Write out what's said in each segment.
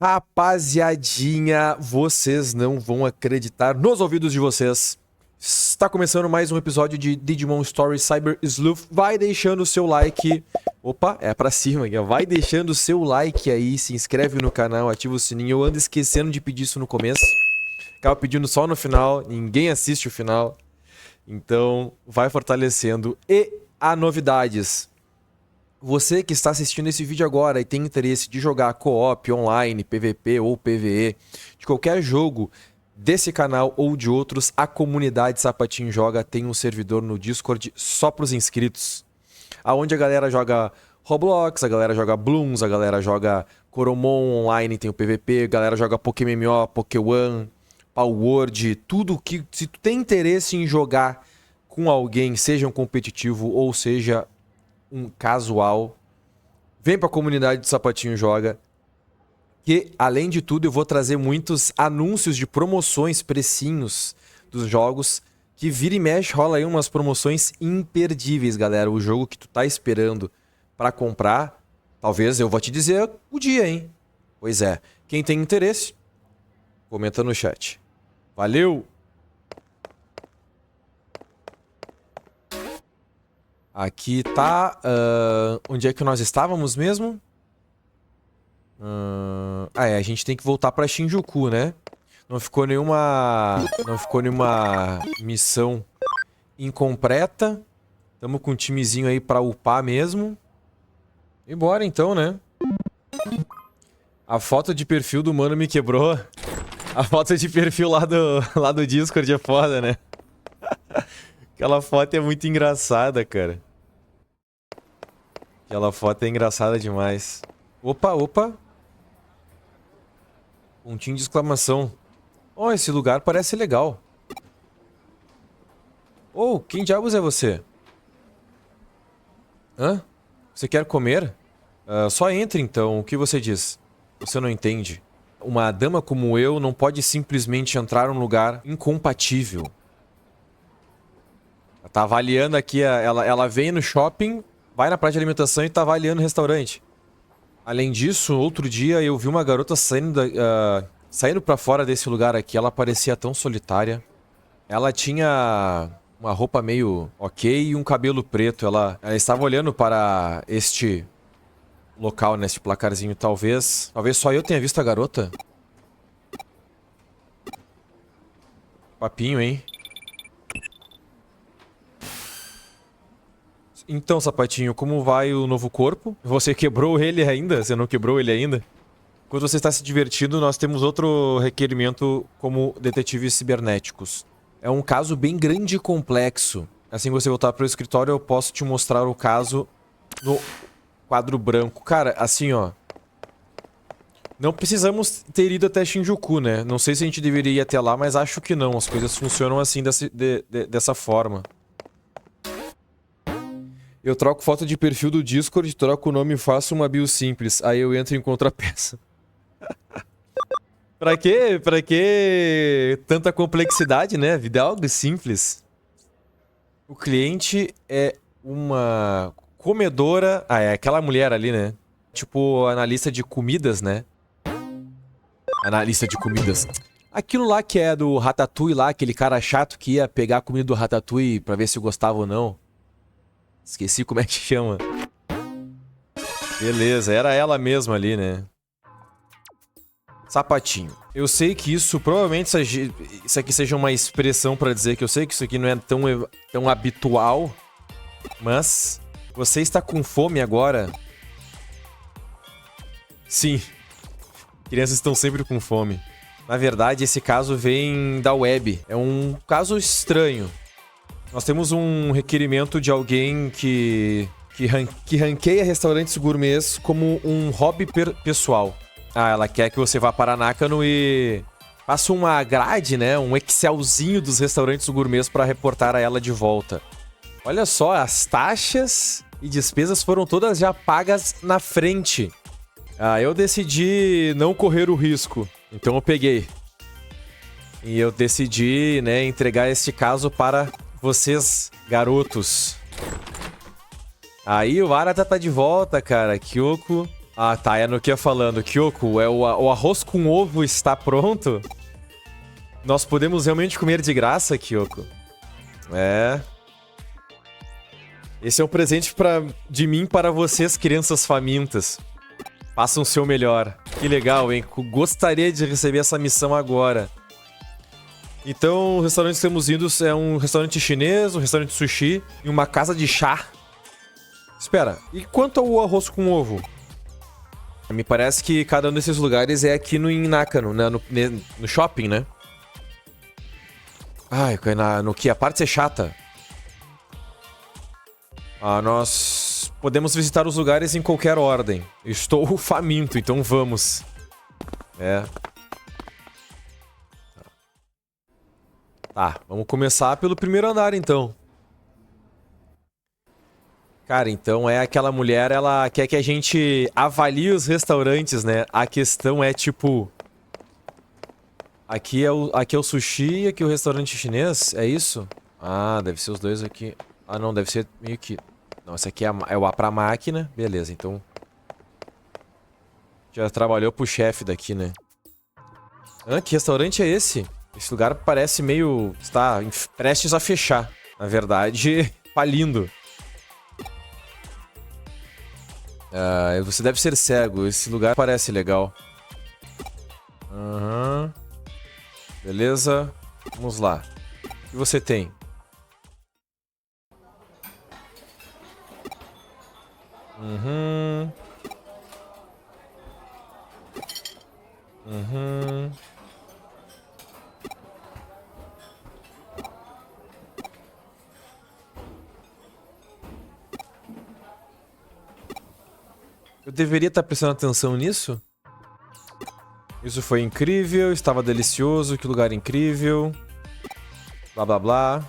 Rapaziadinha, vocês não vão acreditar nos ouvidos de vocês. Está começando mais um episódio de Digimon Story Cyber Sleuth. Vai deixando o seu like. Opa, é pra cima aqui, ó. Vai deixando o seu like aí, se inscreve no canal, ativa o sininho. Eu ando esquecendo de pedir isso no começo. Acaba pedindo só no final, ninguém assiste o final. Então, vai fortalecendo. E há novidades. Você que está assistindo esse vídeo agora e tem interesse de jogar co-op, online, PVP ou PVE, de qualquer jogo desse canal ou de outros, a comunidade Sapatinho Joga tem um servidor no Discord só para os inscritos, aonde a galera joga Roblox, a galera joga Blooms, a galera joga Coromon online, tem o PVP, a galera joga PokéMMO, Pokéone, Palworld, tudo que... Se tu tem interesse em jogar com alguém, seja um competitivo ou seja um casual, vem pra comunidade do Sapatinho Joga, que além de tudo eu vou trazer muitos anúncios de promoções, precinhos dos jogos, que vira e mexe rola aí umas promoções imperdíveis, galera. O jogo que tu tá esperando pra comprar, talvez eu vou te dizer o dia, hein? Pois é, quem tem interesse, comenta no chat. Valeu! Aqui tá... onde é que nós estávamos mesmo? A gente tem que voltar pra Shinjuku, né? Não ficou nenhuma missão incompleta. Tamo com um timezinho aí pra upar mesmo. E bora então, né? A foto de perfil do mano me quebrou. A foto de perfil lá do Discord é foda, né? Aquela foto é muito engraçada, cara. Aquela foto é engraçada demais. Opa, opa. Pontinho de exclamação. Oh, esse lugar parece legal. Oh, quem diabos é você? Hã? Você quer comer? Só entre então, o que você diz? Você não entende. Uma dama como eu não pode simplesmente entrar num lugar incompatível. Ela tá avaliando aqui, ela vem no shopping... Vai na praia de alimentação e tá avaliando o restaurante. Além disso, outro dia eu vi uma garota saindo pra fora desse lugar aqui. Ela parecia tão solitária. Ela tinha uma roupa meio ok e um cabelo preto. Ela estava olhando para este local, nesse placarzinho. Talvez só eu tenha visto a garota. Papinho, hein? Então, Sapatinho, como vai o novo corpo? Você quebrou ele ainda? Você não quebrou ele ainda? Quando você está se divertindo, nós temos outro requerimento como detetives cibernéticos. É um caso bem grande e complexo. Assim que você voltar para o escritório, eu posso te mostrar o caso no quadro branco. Cara, assim, ó. Não precisamos ter ido até Shinjuku, né? Não sei se a gente deveria ir até lá, mas acho que não. As coisas funcionam assim, dessa forma. Eu troco foto de perfil do Discord, troco o nome e faço uma bio simples. Aí eu entro em contrapeça. Pra quê? Pra que tanta complexidade, né? A vida é algo simples. O cliente é uma comedora... Ah, é aquela mulher ali, né? Tipo, analista de comidas, né? Analista de comidas. Aquilo lá que é do Ratatouille lá, aquele cara chato que ia pegar a comida do Ratatouille pra ver se gostava ou não. Esqueci como é que chama. Beleza, era ela mesma ali, né? Sapatinho. Eu sei que isso, provavelmente isso aqui seja uma expressão pra dizer que eu sei que isso aqui não é tão habitual. Mas, você está com fome agora? Sim. Crianças estão sempre com fome. Na verdade, esse caso vem da web. É um caso estranho. Nós temos um requerimento de alguém que ranqueia restaurantes gourmets como um hobby pessoal. Ah, ela quer que você vá para Nakano e faça uma grade, né? Um Excelzinho dos restaurantes gourmets para reportar a ela de volta. Olha só, as taxas e despesas foram todas já pagas na frente. Ah, eu decidi não correr o risco, então eu peguei. E eu decidi, né, entregar este caso para... vocês, garotos. Aí o Arata tá de volta, cara. Kyoko. Ah, tá. É no que eu falando. Kyoko, o arroz com ovo está pronto? Nós podemos realmente comer de graça, Kyoko? É. Esse é um presente de mim para vocês, crianças famintas. Façam o seu melhor. Que legal, hein? Gostaria de receber essa missão agora. Então, o restaurante que estamos indo é um restaurante chinês, um restaurante sushi e uma casa de chá. Espera, e quanto ao arroz com ovo? Me parece que cada um desses lugares é aqui em Nakano, né? No shopping, né? Ai, no que? A parte é chata. Ah, nós podemos visitar os lugares em qualquer ordem. Estou faminto, então vamos. É. Tá, vamos começar pelo primeiro andar, então. Cara, então é aquela mulher, ela quer que a gente avalie os restaurantes, né? A questão é, tipo... Aqui é o sushi e aqui é o restaurante chinês, é isso? Ah, deve ser os dois aqui. Ah, não, deve ser meio que... Não, esse aqui é o A pra máquina. Beleza, então... Já trabalhou pro chefe daqui, né? Ah, que restaurante é esse? Esse lugar parece meio... Está prestes a fechar. Na verdade, falindo. Ah, você deve ser cego. Esse lugar parece legal. Aham. Beleza. Vamos lá. O que você tem? Uhum. Uhum. Eu deveria estar prestando atenção nisso? Isso foi incrível, estava delicioso, que lugar incrível. Blá blá blá.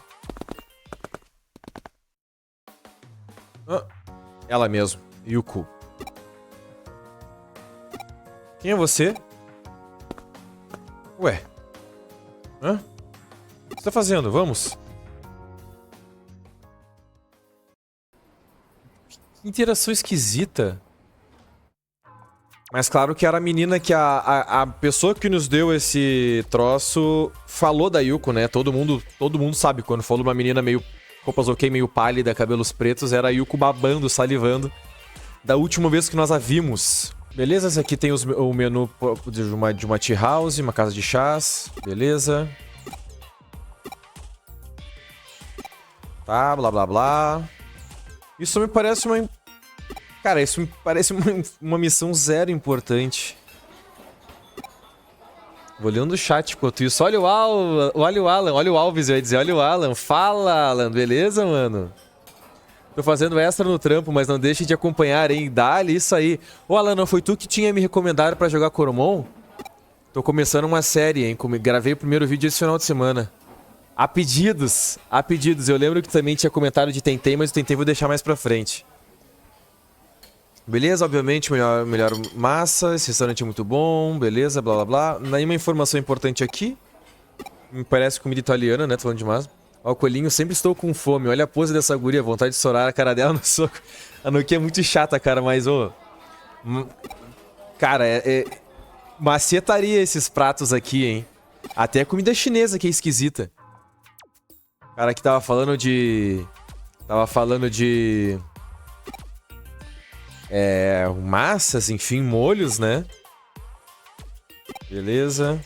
Ah, ela mesmo, Yuko. Quem é você? Ué. Hã? O que você tá fazendo? Vamos. Que interação esquisita. Mas claro que era a menina que a pessoa que nos deu esse troço falou da Yuko, né? Todo mundo sabe quando falou uma menina meio roupas ok, meio pálida, cabelos pretos, era a Yuko babando, salivando da última vez que nós a vimos. Beleza, esse aqui tem o menu de uma tea house, uma casa de chás, beleza. Tá, blá blá blá. Isso me parece uma... Cara, isso me parece uma missão zero importante. Vou olhando o chat enquanto isso. Olha o Alan, olha o Alves, eu ia dizer, olha o Alan. Fala, Alan, beleza, mano? Tô fazendo extra no trampo, mas não deixe de acompanhar, hein? Dá-lhe isso aí. Ô, Alan, não foi tu que tinha me recomendado pra jogar Coromon? Tô começando uma série, hein? Gravei o primeiro vídeo esse final de semana. A pedidos, a pedidos. Eu lembro que também tinha comentário de Tentei, mas o Tentei vou deixar mais pra frente. Beleza, obviamente, melhor massa, esse restaurante é muito bom, beleza, blá blá blá. Nenhuma informação importante aqui. Me parece comida italiana, né, tô falando de massa. Ó, o coelhinho, sempre estou com fome, olha a pose dessa guria, vontade de estourar a cara dela no soco. A Nokia é muito chata, cara, mas, ô... Cara, macetaria esses pratos aqui, hein. Até a comida chinesa que é esquisita. O cara que tava falando de... massas, enfim, molhos, né? Beleza.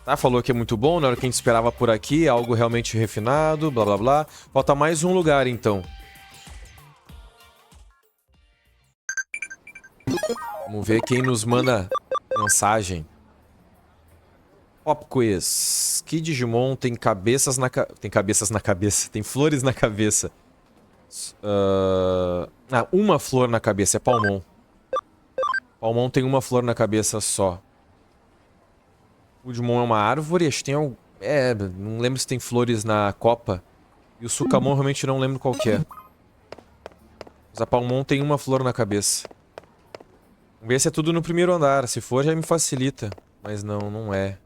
Tá, falou que é muito bom, na hora que a gente esperava por aqui, algo realmente refinado, blá blá blá. Falta mais um lugar, então. Vamos ver quem nos manda mensagem. Pop Quiz. Que Digimon tem cabeças na tem cabeças na cabeça, tem flores na cabeça. Uma flor na cabeça, é Palmon. Palmon tem uma flor na cabeça só. O Digimon é uma árvore, acho que tem algum... não lembro se tem flores na copa. E o Sukamon realmente não lembro qual que é. Mas a Palmon tem uma flor na cabeça. Vamos ver se é tudo no primeiro andar. Se for, já me facilita. Mas não, não é.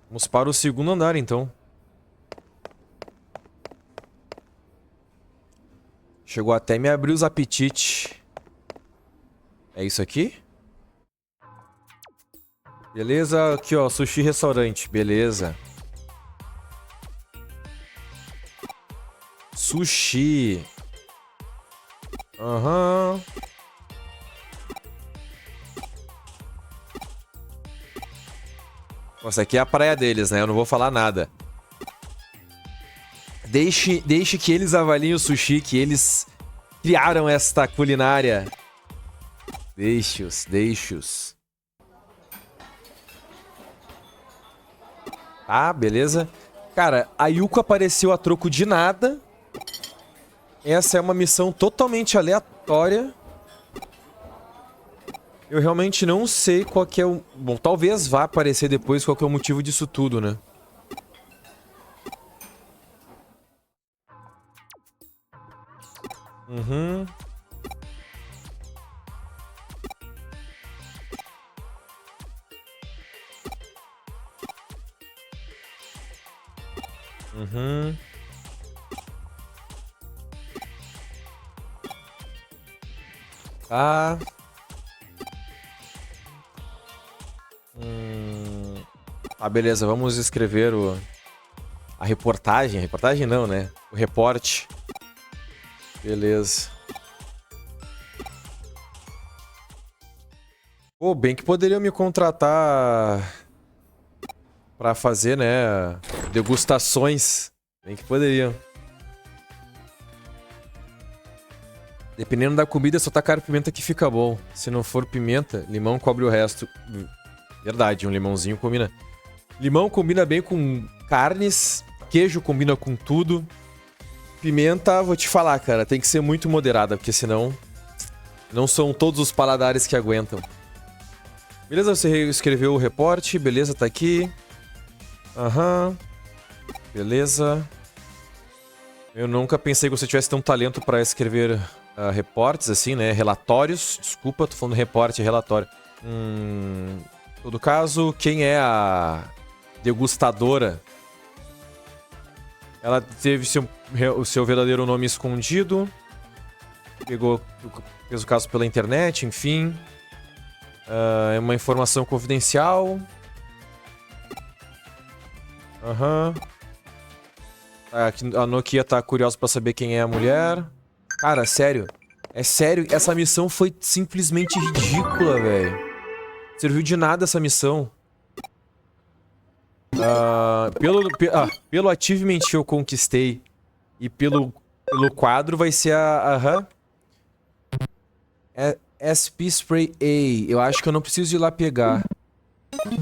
Vamos para o segundo andar, então. Chegou até me abrir os apetites. É isso aqui? Beleza, aqui ó, sushi restaurante, beleza. Sushi. Aham. Nossa, aqui é a praia deles, né? Eu não vou falar nada. Deixe que eles avaliem o sushi, que eles criaram esta culinária. Deixe-os. Tá, beleza. Cara, a Yuko apareceu a troco de nada. Essa é uma missão totalmente aleatória. Eu realmente não sei qual que é o... Bom, talvez vá aparecer depois qual que é o motivo disso tudo, né? Uhum. Uhum. Tá. Ah, beleza. Vamos escrever a reportagem. Reportagem não, né? O reporte. Beleza. Pô, bem que poderiam me contratar pra fazer, né? Degustações. Bem que poderiam. Dependendo da comida, só tacar pimenta que fica bom. Se não for pimenta, limão cobre o resto. Verdade, um limãozinho combina. Limão combina bem com carnes. Queijo combina com tudo. Pimenta, vou te falar, cara, tem que ser muito moderada, porque senão não são todos os paladares que aguentam. Beleza, você escreveu o reporte, beleza, tá aqui. Aham. Beleza. Eu nunca pensei que você tivesse tão talento pra escrever reportes, assim, né? Relatórios. Desculpa, tô falando reporte e relatório. Em todo caso, quem é a degustadora? Ela teve o seu verdadeiro nome escondido. Fez o caso pela internet, enfim. É uma informação confidencial. Aham. A Nokia tá curiosa pra saber quem é a mulher. Cara, sério. É sério, essa missão foi simplesmente ridícula, velho. Serviu de nada essa missão. Pelo achievement que eu conquistei e pelo quadro vai ser SP Spray A. Eu acho que eu não preciso ir lá pegar.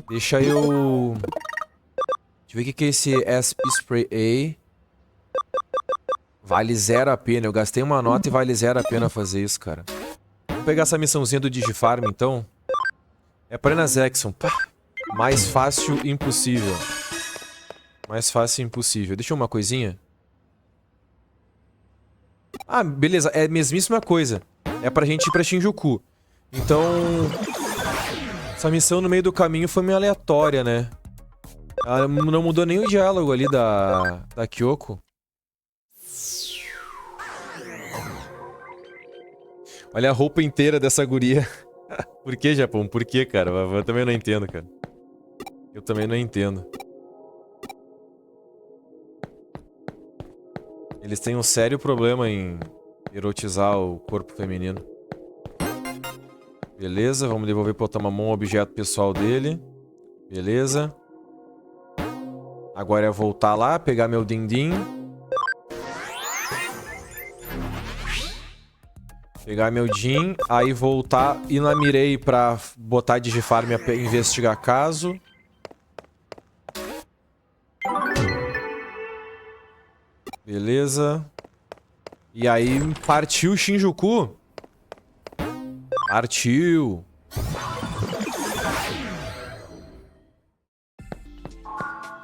Deixa eu... Deixa eu ver o que é esse SP Spray A. Vale 0 a pena. Eu gastei uma nota e vale 0 a pena fazer isso, cara. Vamos pegar essa missãozinha do Digifarm, então. É para Exxon. Pá. Mais fácil impossível. Mais fácil impossível. Deixa eu uma coisinha. Ah, beleza. É a mesmíssima coisa. É pra gente ir pra Shinjuku. Então... Essa missão no meio do caminho foi meio aleatória, né? Ela não mudou nem o diálogo ali da Kyoko. Olha a roupa inteira dessa guria. Por que, Japão? Por que, cara? Eu também não entendo, cara. Eu também não entendo. Eles têm um sério problema em erotizar o corpo feminino. Beleza, vamos devolver pro Otamamon o objeto pessoal dele. Beleza. Agora é voltar lá, pegar meu din-din. Pegar meu Jin, aí voltar, ir na Mirei pra botar Digifarm e investigar caso. Beleza. E aí partiu Shinjuku. Partiu.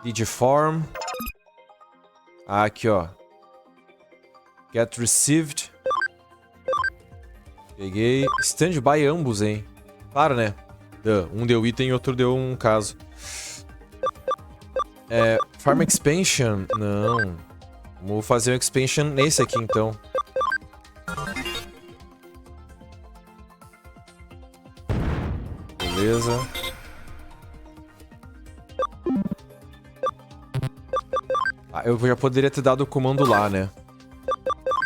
Digiform. Aqui, ó. Get received. Peguei. Standby ambos, hein? Claro, né? Um deu item e outro deu um caso. Farm Expansion? Não. Vamos fazer um Expansion nesse aqui, então. Beleza. Ah, eu já poderia ter dado o comando lá, né?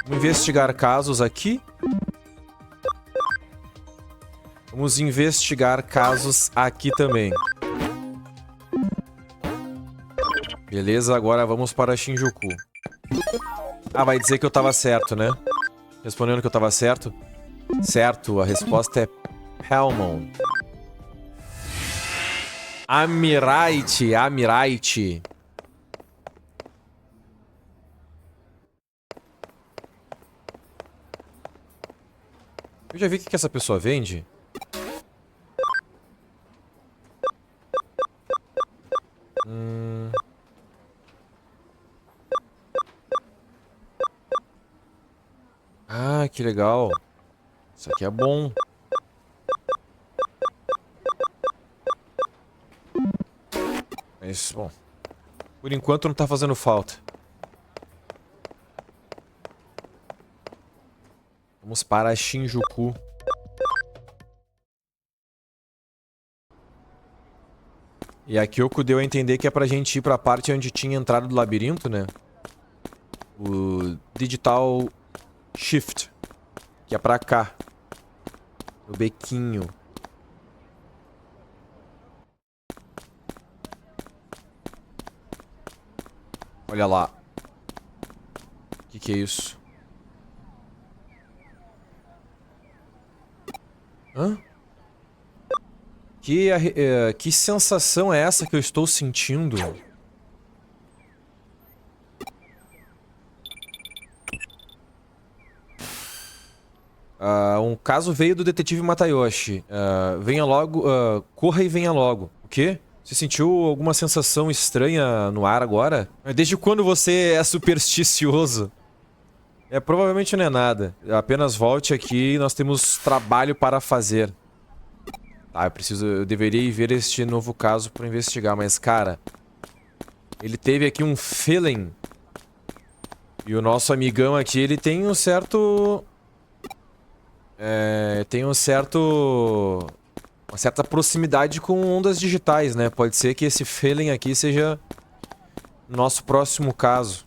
Vamos investigar casos aqui. Vamos investigar casos aqui também. Beleza, agora vamos para Shinjuku. Ah, vai dizer que eu tava certo, né? Respondendo que eu tava certo. Certo, a resposta é Palmon. Amirite, Amirite. Eu já vi o que essa pessoa vende. Ah, que legal. Isso aqui é bom. Mas, bom, por enquanto não tá fazendo falta. Vamos para Shinjuku. E a Kyoko deu a entender que é pra gente ir pra parte onde tinha entrado do labirinto, né? O Digital Shift. Que é pra cá. O bequinho. Olha lá. O que é isso? Hã? Que sensação é essa que eu estou sentindo? Um caso veio do detetive Matayoshi. Venha logo. Corra e venha logo. O quê? Você sentiu alguma sensação estranha no ar agora? Desde quando você é supersticioso? Provavelmente não é nada. Apenas volte aqui e nós temos trabalho para fazer. Tá, eu deveria ir ver este novo caso para investigar, mas cara... Ele teve aqui um feeling. E o nosso amigão aqui, ele tem um certo... tem um certo... Uma certa proximidade com ondas digitais, né? Pode ser que esse feeling aqui seja... Nosso próximo caso.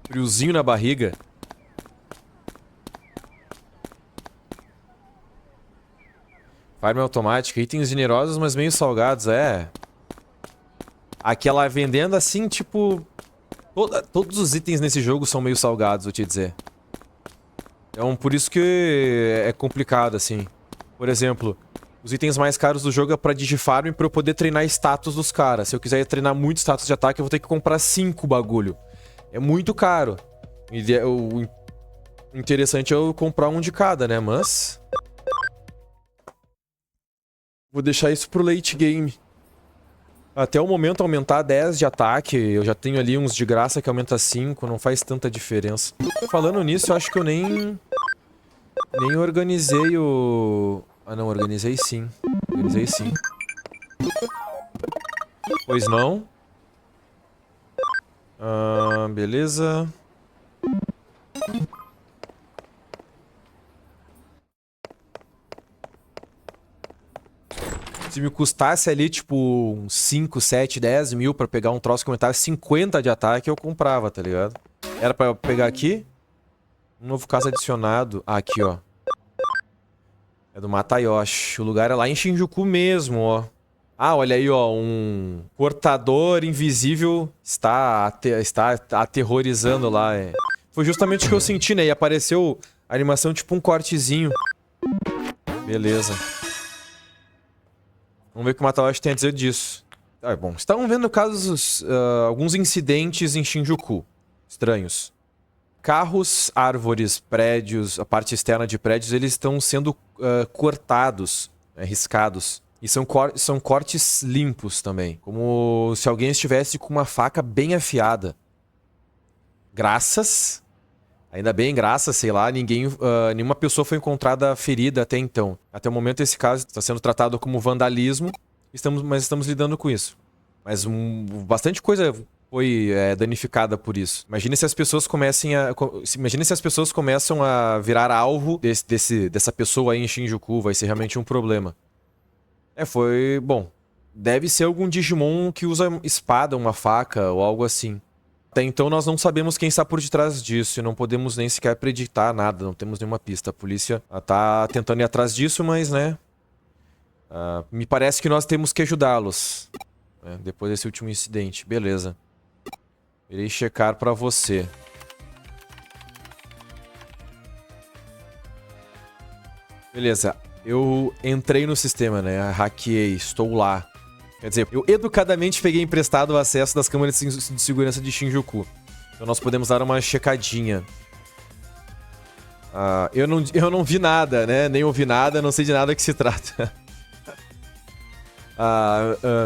Friozinho na barriga. Farm automática, itens generosos, mas meio salgados, Aquela vendendo assim, tipo... Todos os itens nesse jogo são meio salgados, vou te dizer. Então, por isso que é complicado, assim. Por exemplo, os itens mais caros do jogo é pra digifarm pra eu poder treinar status dos caras. Se eu quiser treinar muito status de ataque, eu vou ter que comprar 5 bagulho. É muito caro. O interessante é eu comprar um de cada, né? Mas... Vou deixar isso pro late game. Até o momento aumentar 10 de ataque, eu já tenho ali uns de graça que aumenta 5, não faz tanta diferença. Falando nisso, eu acho que eu nem organizei o... Ah não, organizei sim. Organizei sim. Pois não. Beleza. Se me custasse ali, tipo, uns 5, 7, 10 mil pra pegar um troço que aumentasse 50 de ataque, eu comprava, tá ligado? Era pra eu pegar aqui. Um novo caso adicionado. Aqui, ó. É do Matayoshi. O lugar é lá em Shinjuku mesmo, ó. Olha aí, ó. Um portador invisível está aterrorizando lá. Foi justamente o que eu senti, né? E apareceu a animação tipo um cortezinho. Beleza. Vamos ver o que o Matayoshi tem a dizer disso. Bom, estavam vendo casos, alguns incidentes em Shinjuku. Estranhos. Carros, árvores, prédios, a parte externa de prédios, eles estão sendo cortados, riscados. E são cortes limpos também. Como se alguém estivesse com uma faca bem afiada. Graças... Ainda bem, graças, sei lá, nenhuma pessoa foi encontrada ferida até então. Até o momento esse caso está sendo tratado como vandalismo, mas estamos lidando com isso. Mas bastante coisa foi danificada por isso. Imagine se as pessoas começam a virar alvo dessa pessoa aí em Shinjuku. Vai ser realmente um problema. Foi... Bom, deve ser algum Digimon que usa espada, uma faca ou algo assim. Até então nós não sabemos quem está por detrás disso e não podemos nem sequer preditar nada, não temos nenhuma pista. A polícia tá tentando ir atrás disso, mas, né... me parece que nós temos que ajudá-los. Depois desse último incidente. Beleza. Irei checar pra você. Beleza. Eu entrei no sistema, né? Hackeei. Estou lá. Quer dizer, eu educadamente peguei emprestado o acesso das câmeras de segurança de Shinjuku. Então nós podemos dar uma checadinha. Eu não vi nada, né? Nem ouvi nada, não sei de nada que se trata.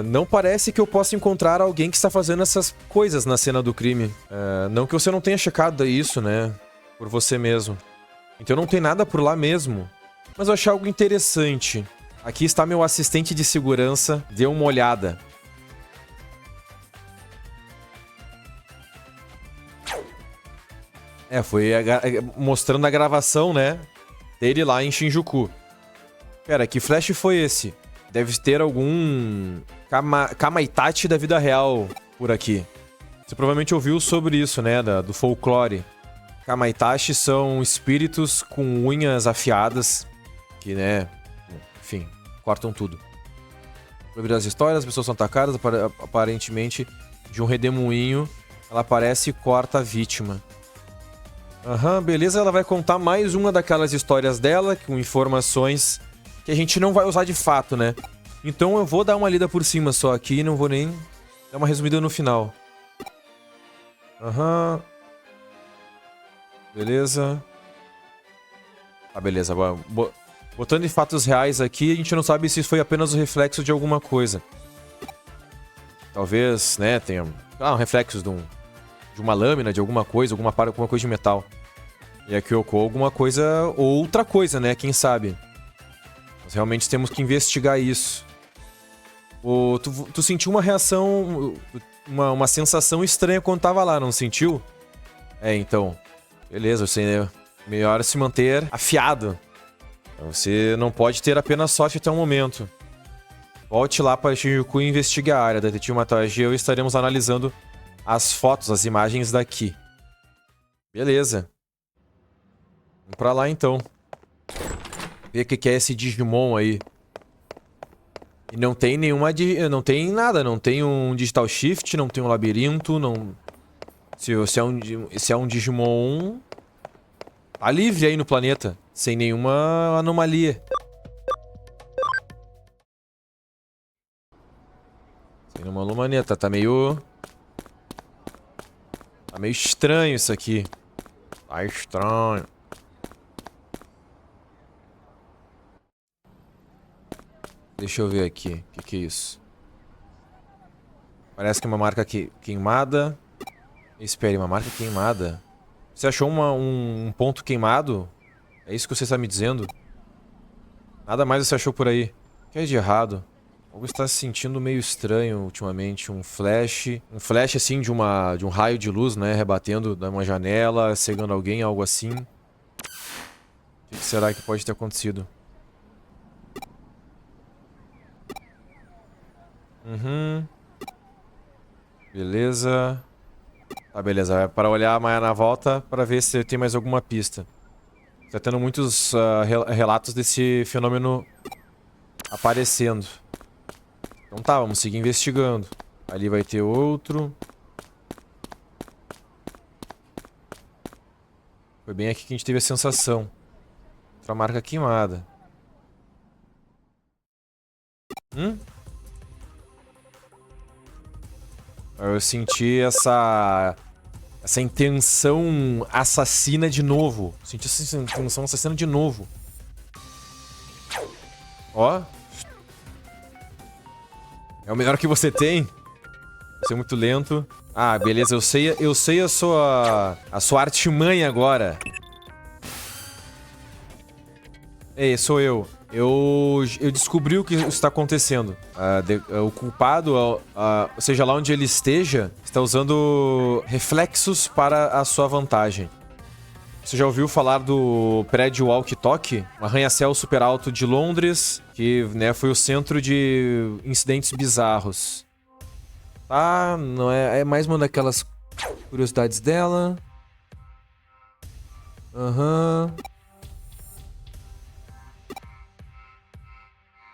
Não parece que eu possa encontrar alguém que está fazendo essas coisas na cena do crime. Não que você não tenha checado isso, né? Por você mesmo. Então não tem nada por lá mesmo. Mas eu achei algo interessante. Aqui está meu assistente de segurança. Dê uma olhada. Foi mostrando a gravação, né? Dele lá em Shinjuku. Pera, que flash foi esse? Deve ter algum Kamaitachi da vida real por aqui. Você provavelmente ouviu sobre isso, né? Do folclore. Kamaitachi são espíritos com unhas afiadas. Que, né? Enfim, cortam tudo. Pra ouvir as histórias, as pessoas são atacadas, aparentemente, de um redemoinho. Ela aparece e corta a vítima. Beleza. Ela vai contar mais uma daquelas histórias dela, com informações... que a gente não vai usar de fato, né? Então eu vou dar uma lida por cima só aqui e não vou nem dar uma resumida no final. Beleza. Beleza. Botando em fatos reais aqui, a gente não sabe se isso foi apenas o reflexo de alguma coisa. Talvez, né, tenha um reflexo de uma lâmina, de alguma coisa de metal. E aqui ocorreu alguma coisa, outra coisa, né? Quem sabe? Nós realmente temos que investigar isso. Tu sentiu uma reação, uma sensação estranha quando tava lá, não sentiu? Então. Beleza, você melhor se manter afiado. Você não pode ter apenas sorte até o momento. Volte lá para Shinjuku e investigue a área. Detetive Mataji e eu estaremos analisando as fotos, as imagens daqui. Beleza. Vamos pra lá então. Ver o que é esse Digimon aí. E não tem nenhuma... Não tem nada. Não tem um Digital Shift, não tem um labirinto, não... Se é um Digimon... Tá livre aí no planeta. Sem nenhuma anomalia. Sem nenhuma anomalia. Tá meio... Tá meio estranho isso aqui. Tá estranho. Deixa eu ver aqui. O que é isso? Parece que é uma marca queimada. Espere, uma marca queimada? Você achou um ponto queimado? É isso que você está me dizendo? Nada mais você achou por aí. O que é de errado? Algo está se sentindo meio estranho ultimamente. Um flash assim de um raio de luz, né? Rebatendo de uma janela, cegando alguém, algo assim. O que será que pode ter acontecido? Beleza. Tá, beleza. Para olhar amanhã na volta para ver se tem mais alguma pista. Tá tendo muitos relatos desse fenômeno aparecendo. Então tá, vamos seguir investigando. Ali vai ter outro. Foi bem aqui que a gente teve a sensação. Outra marca queimada. Eu senti essa intenção assassina de novo. Senti essa intenção assassina de novo. Ó. É o melhor que você tem. Você é muito lento. Ah, beleza. Eu sei a sua artimanha agora. Ei, sou eu. eu descobri o que está acontecendo. O culpado, seja lá onde ele esteja, está usando reflexos para a sua vantagem. Você já ouviu falar do prédio Walkie Talkie? Um arranha-céu super alto de Londres, que, né, foi o centro de incidentes bizarros. Tá, não é mais uma daquelas curiosidades dela. Aham.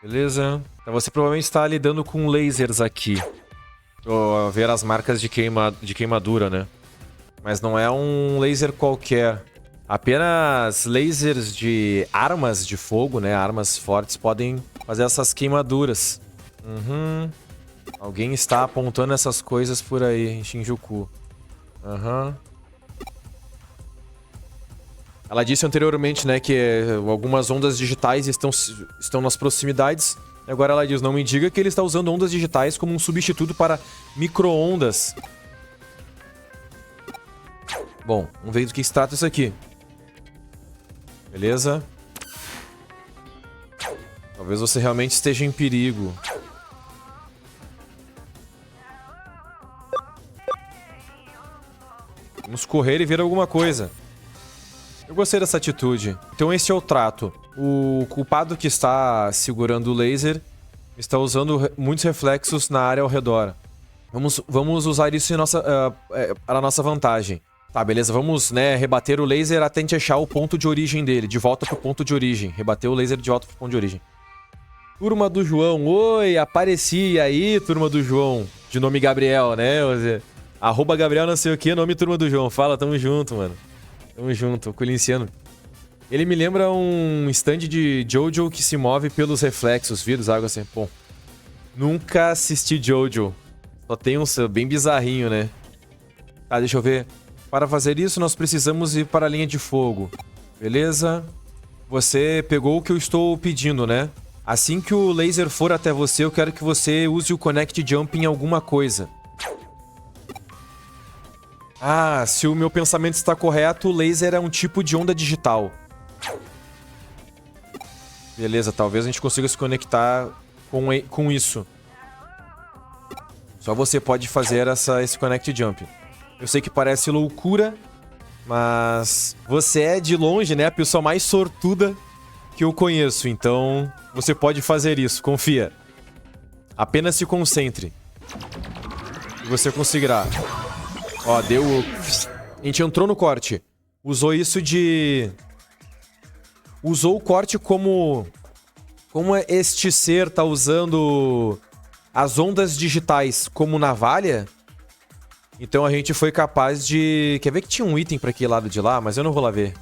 Beleza. Então você provavelmente está lidando com lasers aqui. Pra ver as marcas de queimadura, né? Mas não é um laser qualquer. Apenas lasers de armas de fogo, né? Armas fortes podem fazer essas queimaduras. Uhum. Alguém está apontando essas coisas por aí em Shinjuku. Aham. Ela disse anteriormente, né, que algumas ondas digitais estão nas proximidades. E agora ela diz, não me diga que ele está usando ondas digitais como um substituto para micro-ondas. Bom, vamos ver do que se trata isso aqui. Beleza? Talvez você realmente esteja em perigo. Vamos correr e ver alguma coisa. Eu gostei dessa atitude. Então esse é o trato. O culpado que está segurando o laser está usando muitos reflexos na área ao redor. Vamos usar isso para a nossa vantagem. Tá, beleza. Vamos, né, rebater o laser até a gente achar o ponto de origem dele. De volta pro ponto de origem. Rebater o laser de volta pro ponto de origem. Turma do João. Oi, apareci. E aí, turma do João. De nome Gabriel, né? @ Gabriel não sei o que, nome turma do João. Fala, tamo junto, mano. Tamo junto, Coilinciano. Ele me lembra um stand de Jojo que se move pelos reflexos, vírus, algo assim. Bom, nunca assisti Jojo. Só tem um bem bizarrinho, né? Tá, deixa eu ver. Para fazer isso, nós precisamos ir para a linha de fogo. Beleza? Você pegou o que eu estou pedindo, né? Assim que o laser for até você, eu quero que você use o Connect Jump em alguma coisa. Ah, se o meu pensamento está correto, o laser é um tipo de onda digital. Beleza, talvez a gente consiga se conectar com isso. Só você pode fazer esse Connect Jump. Eu sei que parece loucura, mas você é de longe, né, a pessoa mais sortuda que eu conheço. Então, você pode fazer isso, confia. Apenas se concentre. E você conseguirá. Ó, deu... A gente entrou no corte. Usou isso de... Usou o corte como... Como este ser tá usando as ondas digitais como navalha. Então a gente foi capaz de... Quer ver que tinha um item pra aquele lado de lá? Mas eu não vou lá ver.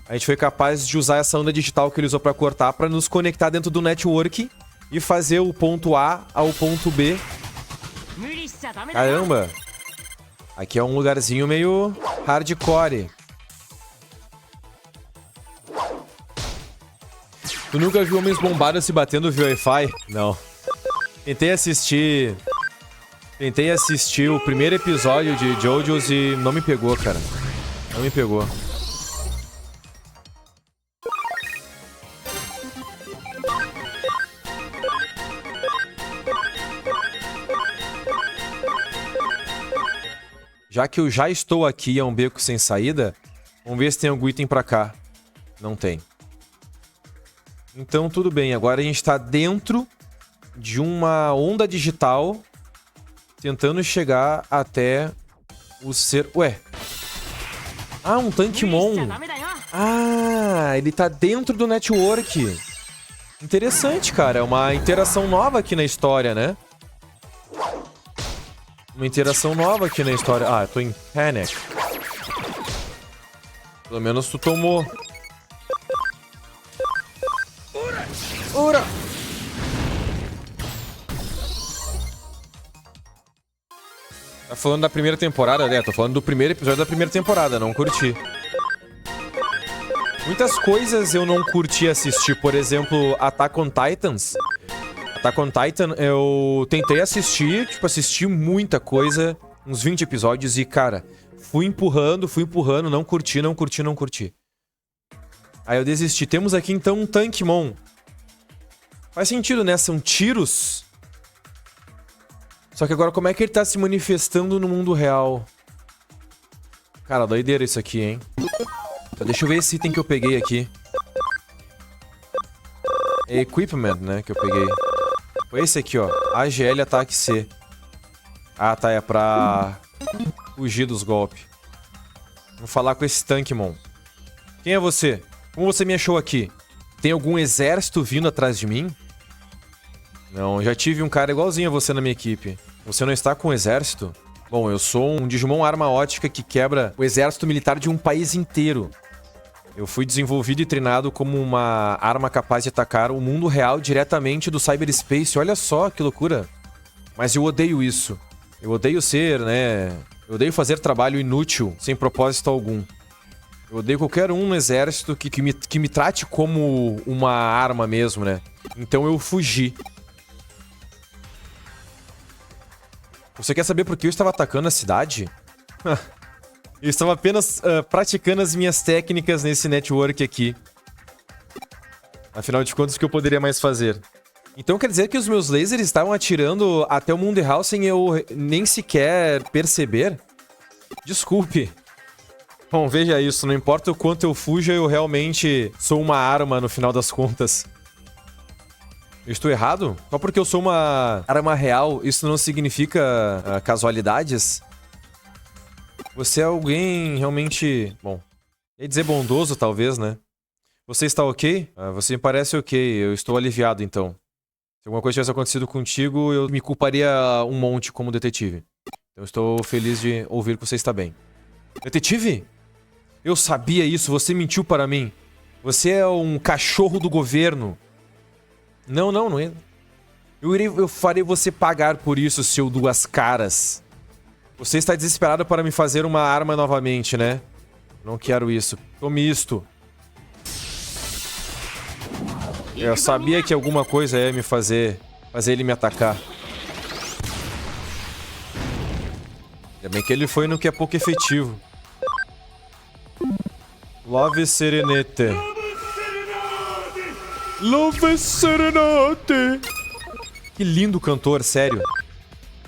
A gente foi capaz de usar essa onda digital que ele usou pra cortar pra nos conectar dentro do network e fazer o ponto A ao ponto B. Caramba! Aqui é um lugarzinho meio hardcore. Tu nunca viu homens bombados se batendo via Wi-Fi? Não. Tentei assistir o primeiro episódio de JoJo's e não me pegou, cara. Não me pegou. Já que eu já estou aqui e é um beco sem saída, vamos ver se tem algum item pra cá. Não tem. Então tudo bem, agora a gente está dentro de uma onda digital tentando chegar até o ser... Ué. Ah, um Tankmon. Ah, ele tá dentro do network. Interessante, cara. É uma interação nova aqui na história, né? Uma interação nova aqui na história. Ah, eu tô em panic. Pelo menos tu tomou. Ura! Tá falando da primeira temporada, né? Tô falando do primeiro episódio da primeira temporada, não curti. Muitas coisas eu não curti assistir. Por exemplo, Attack on Titans. Attack on Titan, eu tentei assistir, tipo, assisti muita coisa, uns 20 episódios e, cara, fui empurrando, não curti. Aí eu desisti. Temos aqui, então, um Tankmon. Faz sentido, né? São tiros. Só que agora como é que ele tá se manifestando no mundo real? Cara, doideira isso aqui, hein? Então, deixa eu ver esse item que eu peguei aqui. É equipment, né? Que eu peguei. Foi esse aqui, ó. AGL Ataque C. Ah, tá. É pra fugir dos golpes. Vou falar com esse Tankmon. Quem é você? Como você me achou aqui? Tem algum exército vindo atrás de mim? Não, já tive um cara igualzinho a você na minha equipe. Você não está com um exército? Bom, eu sou um Digimon arma ótica que quebra o exército militar de um país inteiro. Eu fui desenvolvido e treinado como uma arma capaz de atacar o mundo real diretamente do cyberspace. Olha só que loucura. Mas eu odeio isso. Eu odeio ser, né? Eu odeio fazer trabalho inútil, sem propósito algum. Eu odeio qualquer um no exército que me trate como uma arma mesmo, né? Então eu fugi. Você quer saber por que eu estava atacando a cidade? Eu estava apenas praticando as minhas técnicas nesse network aqui. Afinal de contas, o que eu poderia mais fazer? Então quer dizer que os meus lasers estavam atirando até o mundo real sem eu nem sequer perceber? Desculpe. Bom, veja isso. Não importa o quanto eu fuja, eu realmente sou uma arma no final das contas. Eu estou errado? Só porque eu sou uma arma real, isso não significa casualidades? Você é alguém realmente... Bom, ia dizer bondoso, talvez, né? Você está ok? Você me parece ok. Eu estou aliviado, então. Se alguma coisa tivesse acontecido contigo, eu me culparia um monte como detetive. Então estou feliz de ouvir que você está bem. Detetive? Eu sabia isso. Você mentiu para mim. Você é um cachorro do governo. Não é. Eu farei você pagar por isso, seu duas caras. Você está desesperado para me fazer uma arma novamente, né? Não quero isso. Tome isto. Eu sabia que alguma coisa ia me fazer ele me atacar. Ainda bem que ele foi no que é pouco efetivo. Love Serenete. Love Serenate. Que lindo cantor, sério.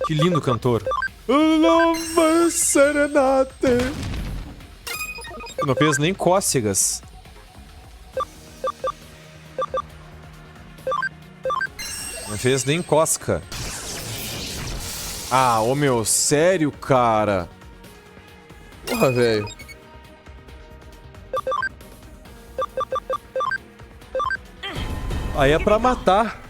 Que lindo cantor. Love Serenate. Não fez nem cócegas. Não fez nem cosca. Ah, ô meu, sério, cara? Porra, velho. Aí é pra matar.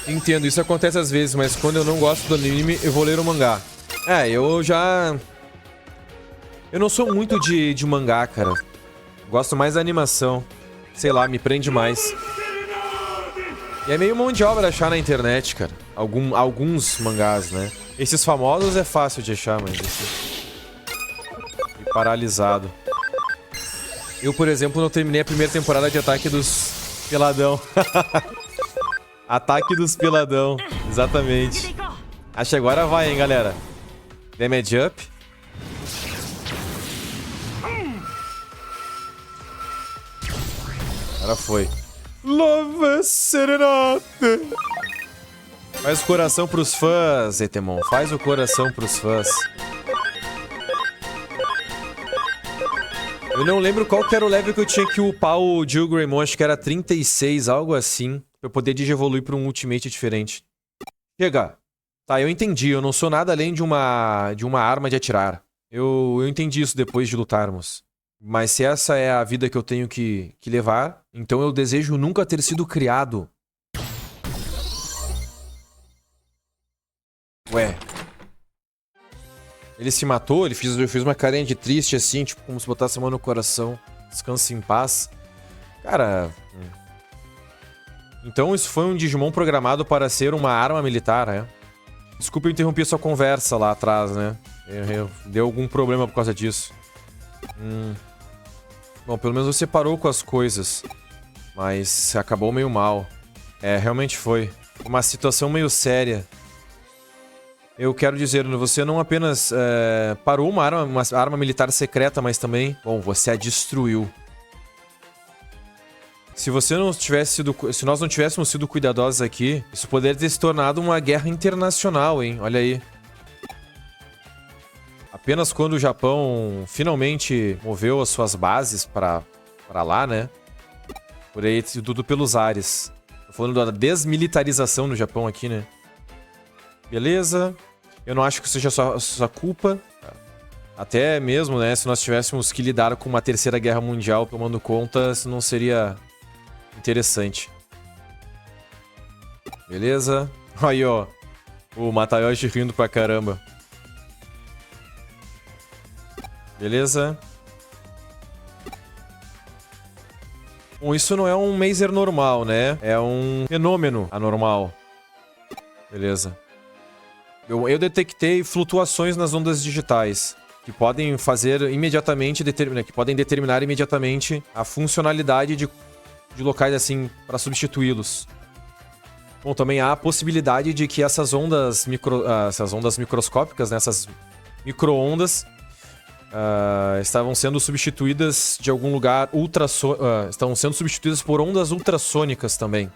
Entendo, isso acontece às vezes, mas quando eu não gosto do anime, eu vou ler o mangá. Eu não sou muito de mangá, cara. Gosto mais da animação. Sei lá, me prende mais. E é meio mão de obra achar na internet, cara. Alguns mangás, né? Esses famosos é fácil de achar, mas... E paralisado. Eu, por exemplo, não terminei a primeira temporada de Ataque dos Peladão. Ataque dos Peladão. Exatamente. Acho que agora vai, hein, galera. Damage up. Agora foi. Love Serenate. Faz o coração pros fãs, Etemon. Faz o coração pros fãs. Eu não lembro qual que era o level que eu tinha que upar o Jill Greymon. Acho que era 36, algo assim. Pra eu poder digievoluir pra um ultimate diferente. Chega. Tá, eu entendi. Eu não sou nada além de uma arma de atirar. Eu entendi isso depois de lutarmos. Mas se essa é a vida que eu tenho que levar, então eu desejo nunca ter sido criado. Ué. Ele se matou? Ele fez uma carinha de triste assim, tipo como se botasse a mão no coração. Descanse em paz. Cara... Então isso foi um Digimon programado para ser uma arma militar, né? Desculpa eu interromper sua conversa lá atrás, né? Deu algum problema por causa disso. Bom, pelo menos você parou com as coisas. Mas acabou meio mal. É, realmente foi. Uma situação meio séria. Eu quero dizer, você não apenas parou uma arma militar secreta, mas também, bom, você a destruiu. Se você não tivesse sido, se nós não tivéssemos sido cuidadosos aqui, isso poderia ter se tornado uma guerra internacional, hein? Olha aí. Apenas quando o Japão finalmente moveu as suas bases pra lá, né? Por aí, tudo pelos ares. Tô falando da desmilitarização no Japão aqui, né? Beleza. Eu não acho que seja sua culpa. Até mesmo, né? Se nós tivéssemos que lidar com uma terceira guerra mundial tomando conta, isso não seria interessante. Beleza. Aí, ó. O Matayoshi rindo pra caramba. Beleza. Bom, isso não é um Mazer normal, né? É um fenômeno anormal. Beleza. Eu detectei flutuações nas ondas digitais que podem fazer imediatamente, que podem determinar imediatamente a funcionalidade de locais assim para substituí-los. Bom, também há a possibilidade de que essas ondas microscópicas, né, essas micro-ondas, estavam sendo substituídas de algum lugar estão sendo substituídas por ondas ultrassônicas também.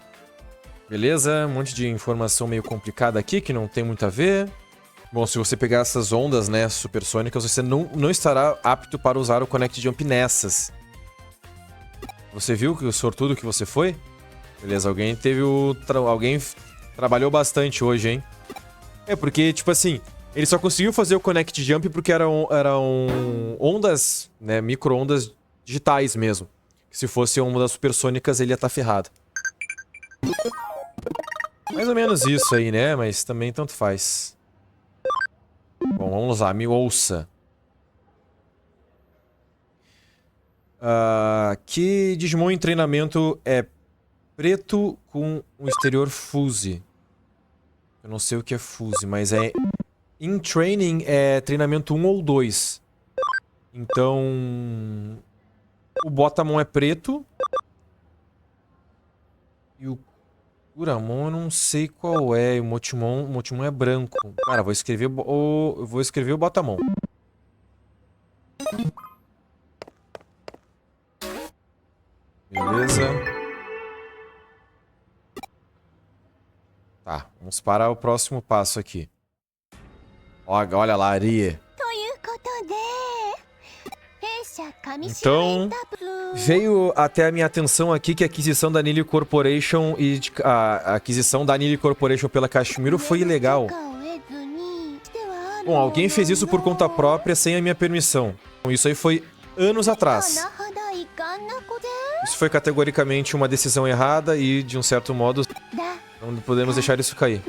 Beleza, um monte de informação meio complicada aqui que não tem muito a ver. Bom, se você pegar essas ondas, né, supersônicas, você não estará apto para usar o Connect Jump nessas. Você viu que o sortudo que você foi? Beleza, alguém trabalhou bastante hoje, hein? É, porque, tipo assim, ele só conseguiu fazer o Connect Jump porque eram ondas, né, micro-ondas digitais mesmo. Se fosse uma das supersônicas, ele ia estar ferrado. Mais ou menos isso aí, né? Mas também tanto faz. Bom, vamos lá, me ouça. Que Digimon em treinamento é preto com o exterior fuzzy? Eu não sei o que é fuzzy, mas é... In training é treinamento 1 ou 2. Então... O Botamon é preto. E o Kuramon eu não sei qual é. O Motimon é branco. Cara, vou escrever o Botamon. Beleza. Tá, vamos para o próximo passo aqui. Olha lá, Arie. Então, veio até a minha atenção aqui que a aquisição da Nili Corporation a aquisição da Nili Corporation pela Kashmiro foi ilegal. Bom, alguém fez isso por conta própria sem a minha permissão. Isso aí foi anos atrás. Isso foi categoricamente uma decisão errada e, de um certo modo, não podemos deixar isso cair.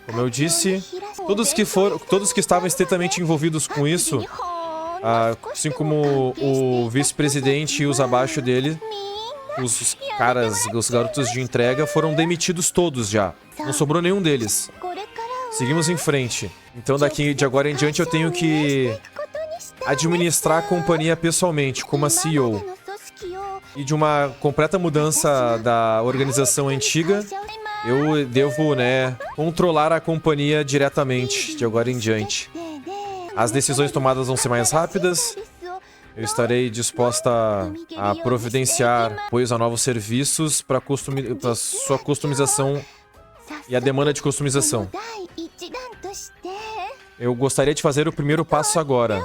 Como eu disse, todos que estavam estritamente envolvidos com isso, assim como o vice-presidente e os abaixo dele, os garotos de entrega, foram demitidos todos já. Não sobrou nenhum deles. Seguimos em frente. Então daqui de agora em diante eu tenho que administrar a companhia pessoalmente, como a CEO. E de uma completa mudança da organização antiga, eu devo, né, controlar a companhia diretamente de agora em diante. As decisões tomadas vão ser mais rápidas. Eu estarei disposta a providenciar apoios a novos serviços para sua customização e a demanda de customização. Eu gostaria de fazer o primeiro passo agora.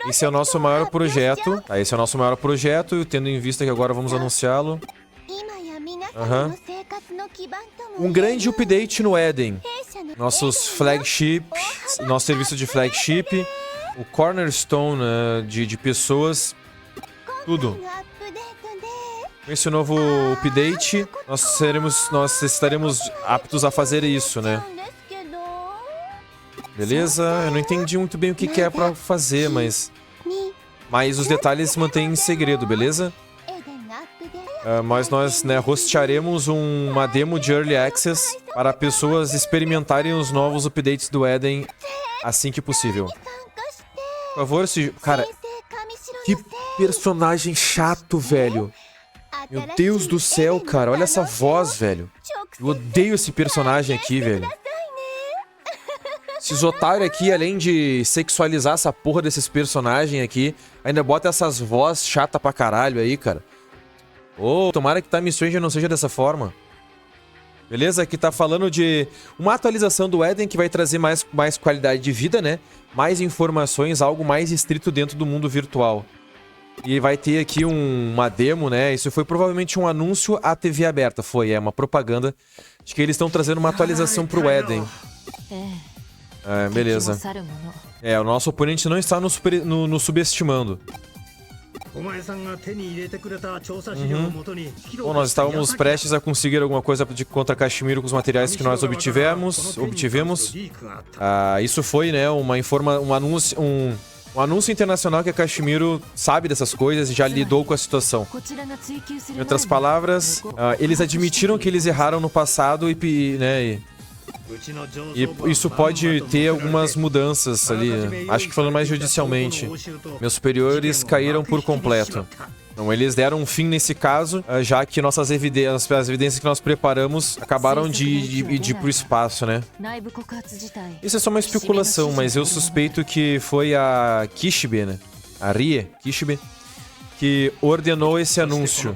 Esse é o nosso maior projeto. Esse é o nosso maior projeto, e tendo em vista que agora vamos anunciá-lo. Um grande update no Eden. Nossos flagship, nosso serviço de flagship, o cornerstone de pessoas, tudo. Com esse novo update, nós estaremos aptos a fazer isso, né? Beleza? Eu não entendi muito bem o que é pra fazer, mas os detalhes mantêm em segredo, beleza? Mas nós, né, hostearemos uma demo de Early Access para pessoas experimentarem os novos updates do Eden assim que possível. Por favor, cara, que personagem chato, velho. Meu Deus do céu, cara, olha essa voz, velho. Eu odeio esse personagem aqui, velho. Esses otários aqui, além de sexualizar essa porra desses personagens aqui, ainda bota essas vozes chata pra caralho aí, cara. Ô, tomara que Time Stranger não seja dessa forma. Beleza? Aqui tá falando de uma atualização do Eden que vai trazer mais qualidade de vida, né? Mais informações, algo mais estrito dentro do mundo virtual. E vai ter aqui uma demo, né? Isso foi provavelmente um anúncio à TV aberta. Foi, uma propaganda de que eles estão trazendo uma atualização pro Eden. Beleza. O nosso oponente não está no subestimando. Bom, nós estávamos prestes a conseguir alguma coisa contra Kashimiro com os materiais que nós obtivemos. Isso foi, né, um anúncio internacional que a Kashimiro sabe dessas coisas e já lidou com a situação. Em outras palavras, eles admitiram que eles erraram no passado e isso pode ter algumas mudanças ali. Acho que falando mais judicialmente. Meus superiores caíram por completo. Então, eles deram um fim nesse caso, já que as evidências que nós preparamos acabaram de ir pro espaço, né? Isso é só uma especulação, mas eu suspeito que foi a Kishibe, né? A Rie Kishibe, que ordenou esse anúncio.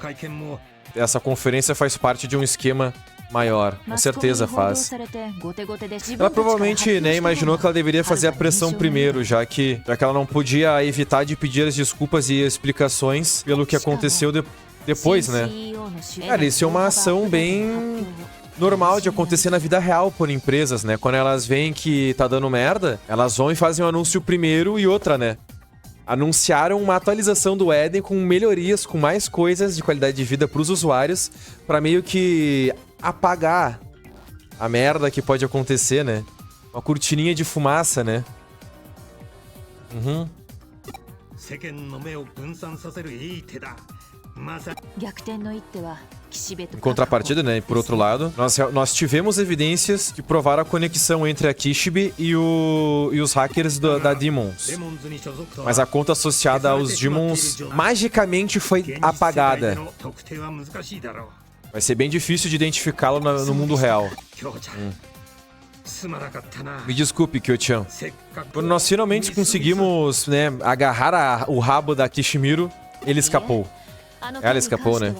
Essa conferência faz parte de um esquema maior, com certeza faz. Ela provavelmente, né, imaginou que ela deveria fazer a pressão primeiro, já que ela não podia evitar de pedir as desculpas e explicações pelo que aconteceu depois, né? Cara, isso é uma ação bem normal de acontecer na vida real por empresas, né? Quando elas veem que tá dando merda, elas vão e fazem o anúncio primeiro e outra, né? Anunciaram uma atualização do Eden com melhorias, com mais coisas de qualidade de vida para os usuários, para meio que apagar a merda que pode acontecer, né? Uma cortininha de fumaça, né? Em contrapartida, né? Por outro lado, nós tivemos evidências que provaram a conexão entre a Kishibe e os hackers da Demons. Mas a conta associada aos Demons magicamente foi apagada. Vai ser bem difícil de identificá-lo no mundo real. Me desculpe, Kyo-chan. Quando nós finalmente conseguimos, né, agarrar o rabo da Kishimiro, ele escapou. Ela escapou, né?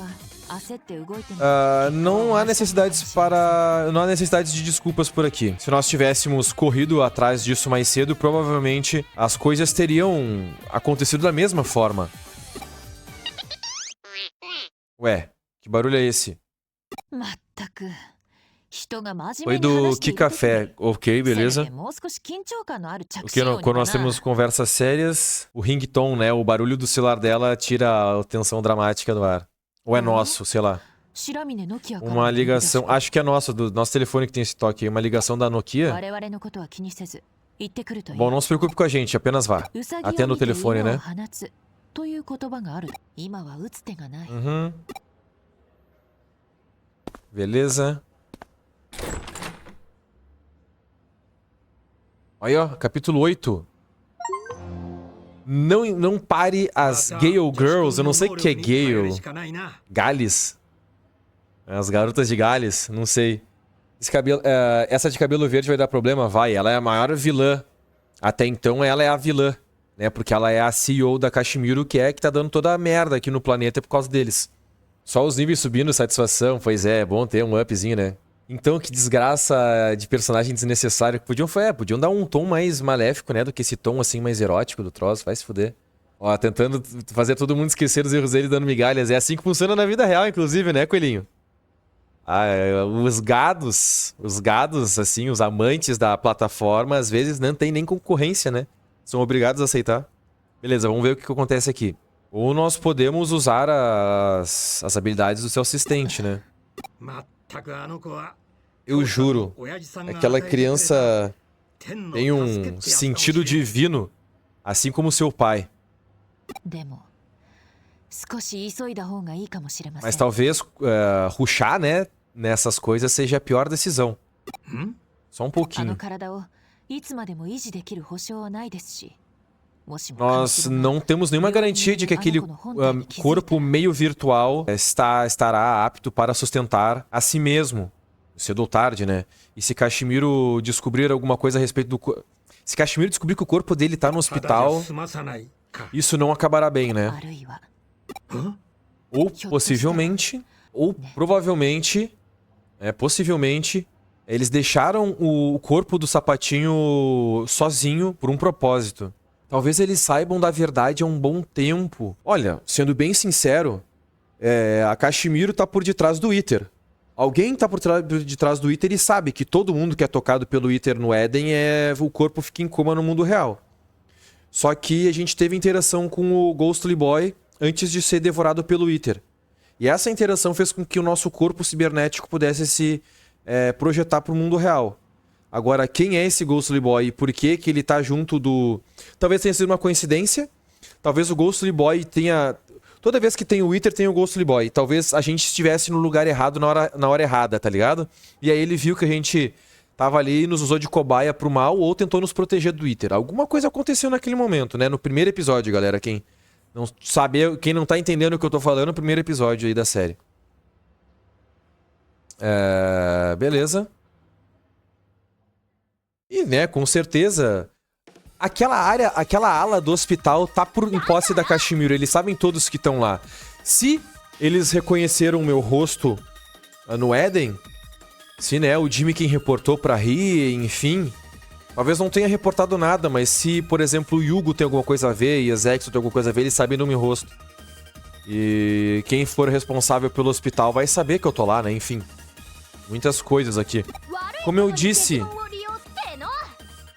Não há necessidades de desculpas por aqui. Se nós tivéssemos corrido atrás disso mais cedo, provavelmente as coisas teriam acontecido da mesma forma. Ué, que barulho é esse? Foi do Que Café. Ok, beleza. Quando nós temos conversas sérias, o ringtone, né? O barulho do celular dela tira a tensão dramática do ar. Ou é nosso, sei lá. Uma ligação. Acho que é nosso, do nosso telefone que tem esse toque aí. Uma ligação da Nokia. Bom, não se preocupe com a gente, apenas vá. Atenda o telefone, né? Beleza. Aí, ó, capítulo 8. Não pare as Gale Girls. Eu não sei o que é Gale. Gales? As garotas de Gales, não sei. Essa de cabelo verde vai dar problema? Vai, ela é a maior vilã. Até então ela é a vilã, né? Porque ela é a CEO da Kashimiro, que tá dando toda a merda aqui no planeta por causa deles. Só os níveis subindo, satisfação. Pois é bom ter um upzinho, né? Então, que desgraça de personagem desnecessário. Podiam dar um tom mais maléfico, né? Do que esse tom, assim, mais erótico do troço. Vai se fuder. Ó, tentando fazer todo mundo esquecer os erros dele dando migalhas. É assim que funciona na vida real, inclusive, né, coelhinho? Os gados, assim, os amantes da plataforma, às vezes não tem nem concorrência, né? São obrigados a aceitar. Beleza, vamos ver o que acontece aqui. Ou nós podemos usar as habilidades do seu assistente, né? Eu juro, aquela criança tem um sentido divino, assim como seu pai. Mas talvez rushar, né, nessas coisas seja a pior decisão. Só um pouquinho. Nós não temos nenhuma garantia de que aquele corpo meio virtual estará apto para sustentar a si mesmo. cedo ou tarde, né? E se Kashimiro descobrir alguma coisa a respeito do... Se Kashimiro descobrir que o corpo dele tá no hospital, isso não acabará bem, né? Ou possivelmente, ou provavelmente, possivelmente, eles deixaram o corpo do sapatinho sozinho por um propósito. Talvez eles saibam da verdade há um bom tempo. Olha, sendo bem sincero, a Kashimiro tá por detrás do Iter. Alguém tá por detrás do Iter e sabe que todo mundo que é tocado pelo Iter no Eden o corpo fica em coma no mundo real. Só que a gente teve interação com o Ghostly Boy antes de ser devorado pelo Iter. E essa interação fez com que o nosso corpo cibernético pudesse se projetar pro mundo real. Agora, quem é esse Ghostly Boy e por que ele tá junto do... Talvez tenha sido uma coincidência. Talvez o Ghostly Boy tenha... Toda vez que tem o Iter, tem o Ghostly Boy. Talvez a gente estivesse no lugar errado na hora errada, tá ligado? E aí ele viu que a gente tava ali e nos usou de cobaia pro mal ou tentou nos proteger do Iter. Alguma coisa aconteceu naquele momento, né? No primeiro episódio, galera. Quem não sabe, quem não tá entendendo o que eu tô falando, no primeiro episódio aí da série. E, né, com certeza... Aquela ala do hospital tá em posse da Kashimiro. Eles sabem todos que estão lá. Se eles reconheceram o meu rosto no Eden, se, né, o Jimmy quem reportou pra Rie, enfim... Talvez não tenha reportado nada, mas se, por exemplo, o Yugo tem alguma coisa a ver e a Zexo tem alguma coisa a ver, eles sabem do meu rosto. E quem for responsável pelo hospital vai saber que eu tô lá, né? Enfim, muitas coisas aqui. Como eu disse...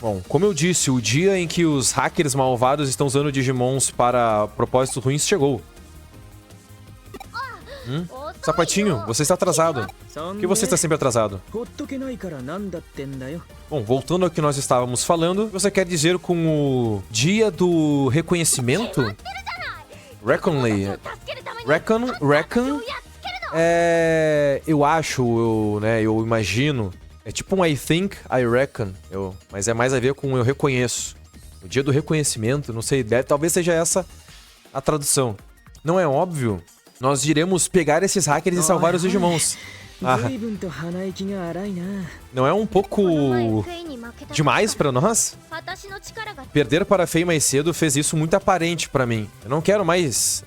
Bom, como eu disse, o dia em que os hackers malvados estão usando Digimons para propósitos ruins chegou. Sapatinho, você está atrasado. Por que você está sempre atrasado? Bom, voltando ao que nós estávamos falando, você quer dizer com o dia do reconhecimento? Reckonly. Reckon? Eu acho, eu imagino. É tipo um I think, I reckon. Mas é mais a ver com eu reconheço. O dia do reconhecimento, não sei, talvez seja essa a tradução. Não é óbvio? Nós iremos pegar esses hackers e salvar os Digimons. Não é um pouco demais pra nós? Perder para a Fei mais cedo fez isso muito aparente pra mim. Eu não quero mais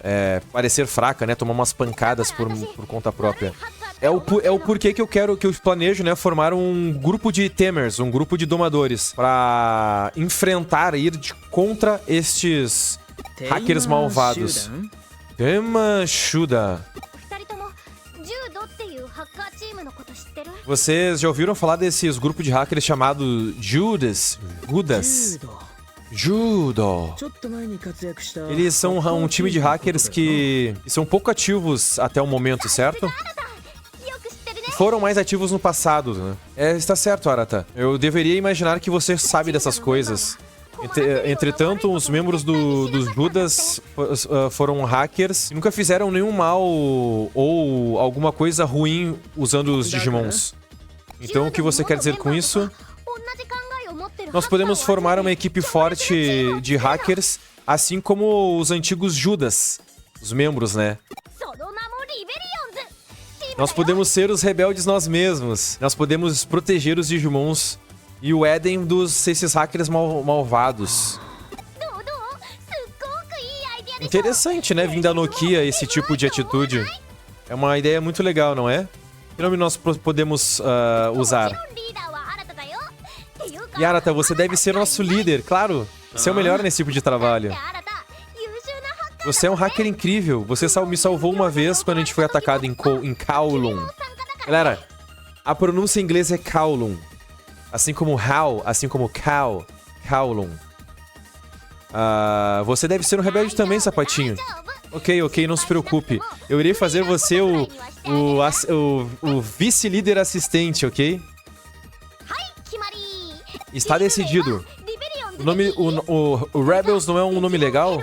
parecer fraca, né? Tomar umas pancadas por conta própria. É o porquê que eu planejo, né, formar um grupo de temers, um grupo de domadores, pra enfrentar, ir contra estes hackers malvados. Tema Shuda. Vocês já ouviram falar desses grupos de hackers chamados Judas? Judo. Eles são um time de hackers que são pouco ativos até o momento, certo? Foram mais ativos no passado, né? Está certo, Arata. Eu deveria imaginar que você sabe dessas coisas. Entretanto, os membros dos Judas foram hackers e nunca fizeram nenhum mal ou alguma coisa ruim usando os Digimons. Então, o que você quer dizer com isso? Nós podemos formar uma equipe forte de hackers, assim como os antigos Judas, os membros, né? Nós podemos ser os rebeldes nós mesmos. Nós podemos proteger os Digimons e o Eden desses hackers malvados. Interessante, né? Vindo da Nokia esse tipo de atitude. É uma ideia muito legal, não é? Que nome nós podemos usar? Yarata, você deve ser nosso líder, claro. Você é o melhor nesse tipo de trabalho. Você é um hacker incrível. Você me salvou uma vez quando a gente foi atacado em Kowloon. Galera, a pronúncia em inglês é Kowloon. Assim como How, assim como Cow. Kowloon. Você deve ser um rebelde também, sapatinho. Ok, não se preocupe. Eu irei fazer você o vice-líder assistente, ok? Está decidido. O Rebels não é um nome legal?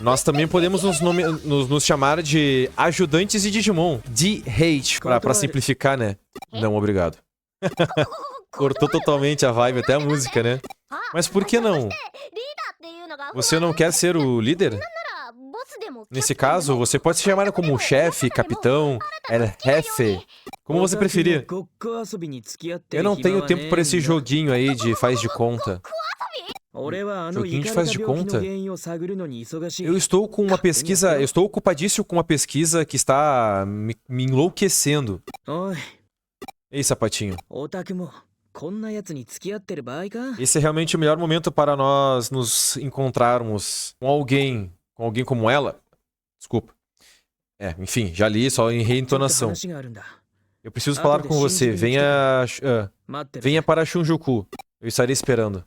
Nós também podemos nos chamar de ajudantes de Digimon. D-Hate, pra simplificar, né? Não, obrigado. Cortou totalmente a vibe, até a música, né? Mas por que não? Você não quer ser o líder? Nesse caso, você pode se chamar como chefe, capitão, el jefe, como você preferir. Eu não tenho tempo para esse joguinho aí de faz de conta. Joguinho de faz de conta? Eu estou com uma pesquisa, eu estou ocupadíssimo com uma pesquisa que está me enlouquecendo. Ei, sapatinho. Esse é realmente o melhor momento para nós nos encontrarmos com alguém como ela? Desculpa. Enfim, já li, só em reentonação. Eu preciso falar com você. Venha para Shinjuku. Eu estarei esperando.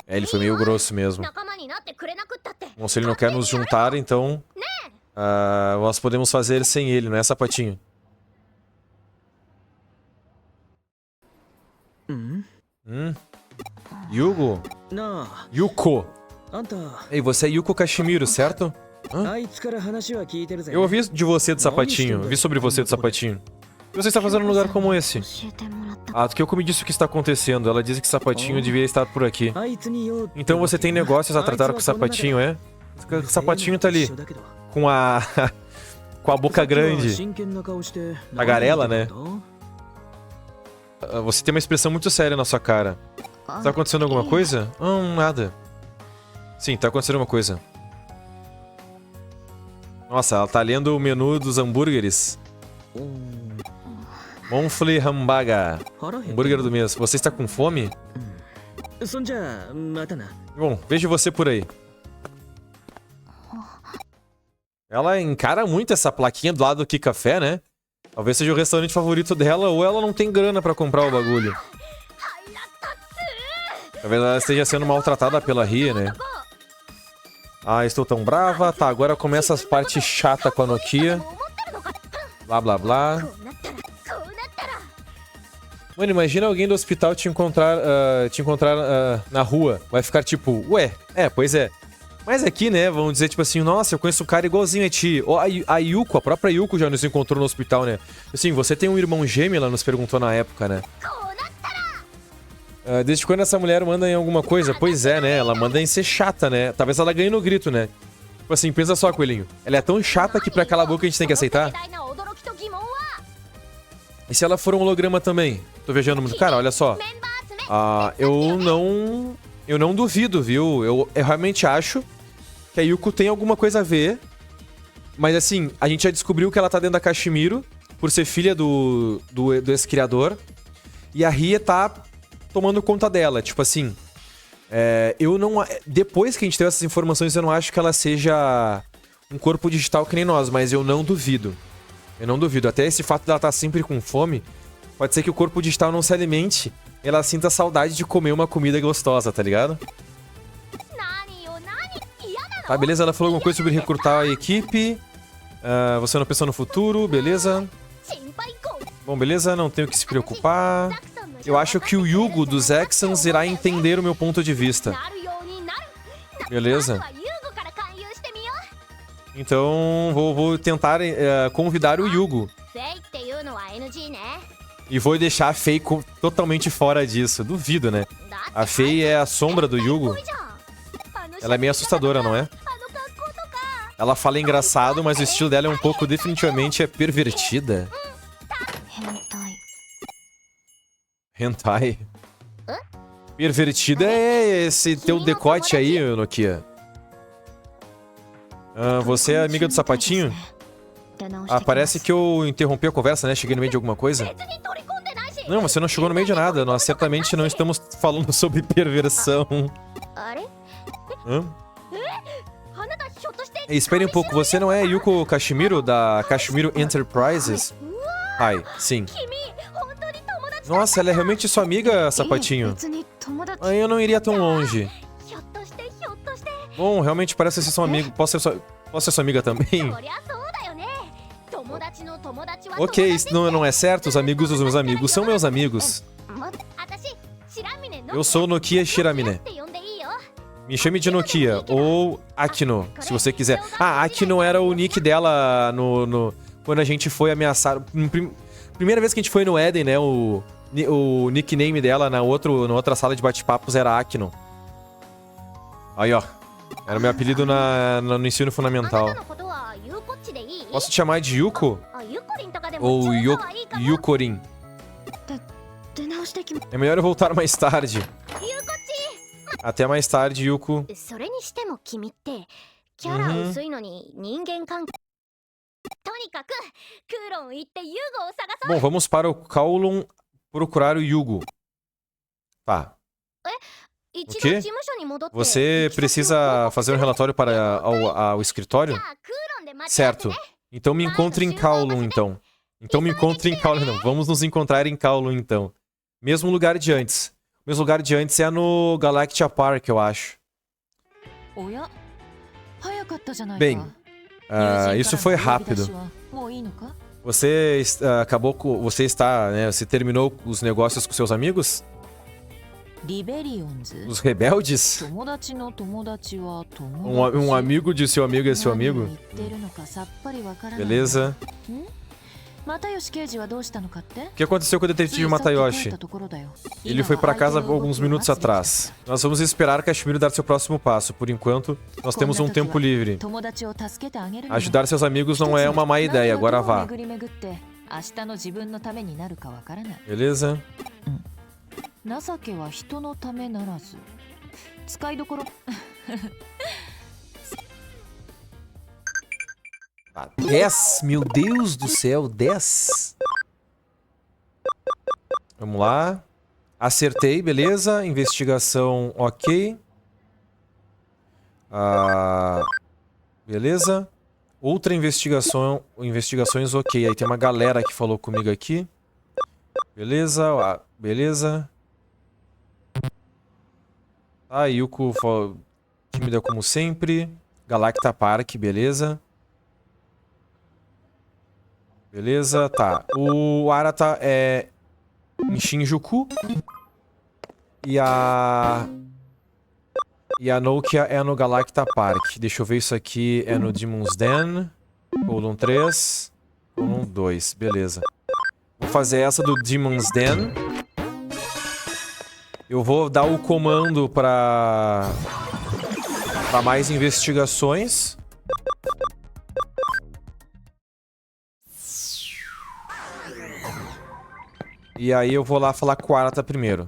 Ele foi meio grosso mesmo. Bom, se ele não quer nos juntar, então... nós podemos fazer sem ele, não é, sapatinho? Yugo? Yuko. Ei, você é Yuko Kashimiro, certo? Eu ouvi de você do sapatinho. Vi sobre você do sapatinho. O que você está fazendo num lugar como esse? Do que eu me disse o que está acontecendo. Ela disse que o sapatinho devia estar por aqui. Então você tem negócios a tratar com o sapatinho, é? O sapatinho tá ali. Com a... com a boca grande. Tagarela, né? Você tem uma expressão muito séria na sua cara. Tá acontecendo alguma coisa? Nada. Sim, tá acontecendo alguma coisa. Nossa, ela tá lendo o menu dos hambúrgueres. Monfle Hambaga. Hambúrguer do mês. Você está com fome? Bom, vejo você por aí. Ela encara muito essa plaquinha do lado do Ki Café, né? Talvez seja o restaurante favorito dela, ou ela não tem grana pra comprar o bagulho. Talvez ela esteja sendo maltratada pela Ria, né? Estou tão brava. Tá, agora começa as partes chatas com a Nokia. Blá, blá, blá. Mano, imagina alguém do hospital te encontrar na rua. Vai ficar tipo, ué, pois é. Mas aqui, né, vão dizer tipo assim, nossa, eu conheço um cara igualzinho a ti. A Yuko, a própria Yuko já nos encontrou no hospital, né? Assim, você tem um irmão gêmeo, ela nos perguntou na época, né? Desde quando essa mulher manda em alguma coisa? Pois é, né? Ela manda em ser chata, né? Talvez ela ganhe no grito, né? Tipo assim, pensa só, coelhinho. Ela é tão chata que pra calar a boca a gente tem que aceitar? E se ela for um holograma também? Tô viajando muito. Cara, olha só. Eu não duvido, viu? Eu realmente acho que a Yuko tem alguma coisa a ver. Mas assim, a gente já descobriu que ela tá dentro da Kashimiro por ser filha do ex-criador. E a Ria tá tomando conta dela. Tipo assim, eu não... Depois que a gente teve essas informações, eu não acho que ela seja um corpo digital que nem nós, mas eu não duvido. Eu não duvido. Até esse fato dela estar sempre com fome, pode ser que o corpo digital não se alimente, ela sinta saudade de comer uma comida gostosa, tá ligado? Tá, beleza. Ela falou alguma coisa sobre recrutar a equipe. Você não pensou no futuro, beleza. Bom, beleza, não tenho que se preocupar. Eu acho que o Yugo dos Exans irá entender o meu ponto de vista. Beleza. Então, vou tentar convidar o Yugo. E vou deixar a Fei totalmente fora disso. Duvido, né? A Fei é a sombra do Yugo. Ela é meio assustadora, não é? Ela fala engraçado, mas o estilo dela é um pouco, definitivamente, pervertida. Hentai. Pervertida é esse teu decote aí, Nokia. Você é amiga do sapatinho? Parece que eu interrompi a conversa, né? Cheguei no meio de alguma coisa. Não, você não chegou no meio de nada. Nós certamente não estamos falando sobre perversão. Espere um pouco, você não é Yuko Kashimiro, da Kashimiro Enterprises? Sim. Nossa, ela é realmente sua amiga, sapatinho? Eu não iria tão longe. Bom, realmente parece ser seu amigo. Posso ser sua amiga também? Ok, isso não é certo. Os amigos dos meus amigos são meus amigos. Eu sou Nokia Shiramine. Me chame de Nokia, ou Akino, se você quiser. Akino era o nick dela quando a gente foi ameaçar. Primeira vez que a gente foi no Eden, né? O nickname dela na outra sala de bate-papos era Akino. Aí, ó. Era meu apelido no ensino fundamental. Posso te chamar de Yuko? Ou Yukorin? É melhor eu voltar mais tarde. Até mais tarde, Yuko. Bom, vamos para o Kowloon procurar o Yugo. Tá. O quê? Você precisa fazer um relatório para ao escritório? Certo. Então me encontre em Kowloon, então. Então me encontre em Kowloon, não. Vamos nos encontrar em Kowloon, então. Mesmo lugar de antes. O mesmo lugar de antes é no Galactia Park, eu acho. Bem, isso foi rápido. Você acabou com... Você está, né? Você terminou os negócios com seus amigos? Os rebeldes? Um amigo de seu amigo é seu amigo? Beleza. O que aconteceu com o detetive Matayoshi? Ele foi para casa alguns minutos atrás. Nós vamos esperar Kashimiro dar seu próximo passo. Por enquanto, nós temos um tempo livre. Ajudar seus amigos não é uma má ideia, agora vá. Beleza? Ah, 10? Meu Deus do céu, 10? Vamos lá. Acertei, beleza. Investigação, ok. Beleza. Outra investigação, investigações, ok. Aí tem uma galera que falou comigo aqui. Beleza, beleza. Tá, Yuko, tímida como sempre. Galacta Park, beleza. Beleza, tá. O Arata é em Shinjuku. E a Nokia é no Galacta Park. Deixa eu ver isso aqui. É no Demon's Den. Colon 3. Colon 2. Beleza. Vou fazer essa do Demon's Den. Eu vou dar o comando para mais investigações. E aí eu vou lá falar com o Arata primeiro.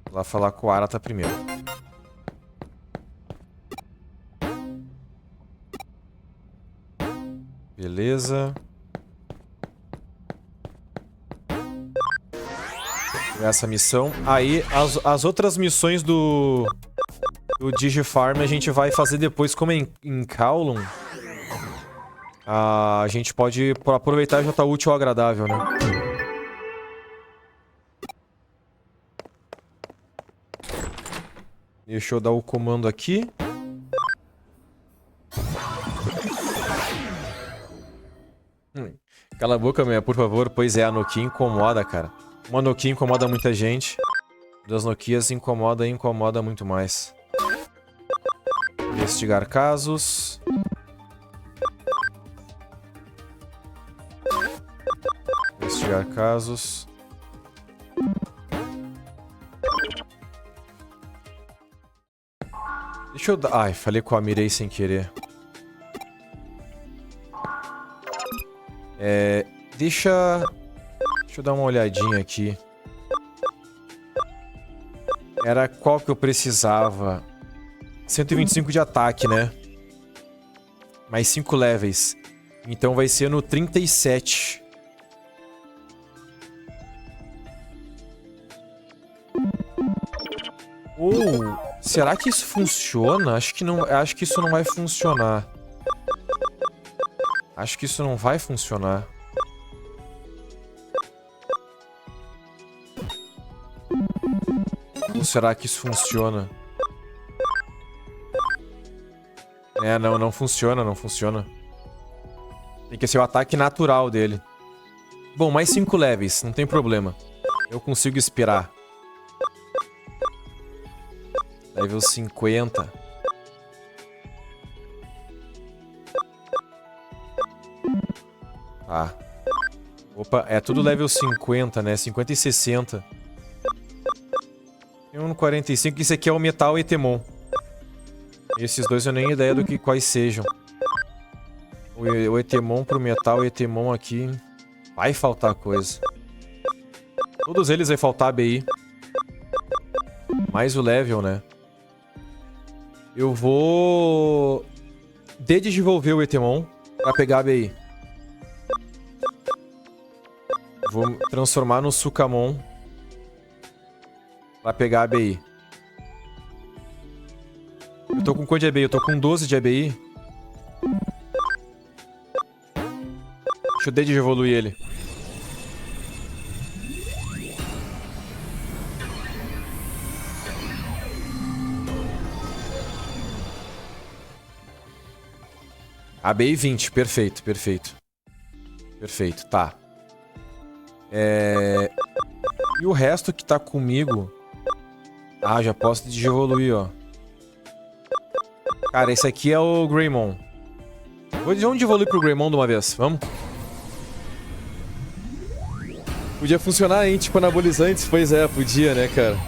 Vou lá falar com o Arata primeiro. Beleza. Essa missão. Aí, as outras missões do Digifarm a gente vai fazer depois, como é em Kowloon. A gente pode aproveitar e já tá útil ou agradável, né? Deixa eu dar o comando aqui. Cala a boca, minha, por favor. Pois é, a Nokia incomoda, cara. Uma Nokia incomoda muita gente. Duas Nokias incomoda muito mais. Investigar casos. Investigar casos. Deixa eu dar... Ai, falei com a Mirei sem querer. Deixa eu dar uma olhadinha aqui. Era qual que eu precisava? 125 de ataque, né? Mais 5 levels. Então vai ser no 37. Será que isso funciona? Acho que não, acho que isso não vai funcionar. Acho que isso não vai funcionar. Ou será que isso funciona? Não funciona, não funciona. Tem que ser o ataque natural dele. Bom, mais 5 levels, não tem problema. Eu consigo esperar. Level 50. Tá. Opa, é tudo level 50, né? 50 e 60. Tem um no 45. Esse aqui é o Metal Etemon. Esses dois eu nem tenho ideia do que quais sejam. O Etemon pro Metal Etemon aqui. Vai faltar coisa. Todos eles vai faltar ABI. Mais o level, né? Eu vou... desenvolver o Etemon pra pegar a ABI. Vou transformar no Sukamon pra pegar a ABI. Eu tô com quanto de ABI? Eu tô com 12 de ABI. Deixa eu desevoluir ele. ABI 20, perfeito, perfeito. Perfeito, tá. E o resto que tá comigo... Ah, já posso desevoluir, ó. Cara, esse aqui é o Greymon. Vamos evoluir pro Greymon de uma vez, vamos? Podia funcionar em tipo anabolizantes, pois é, podia, né, cara?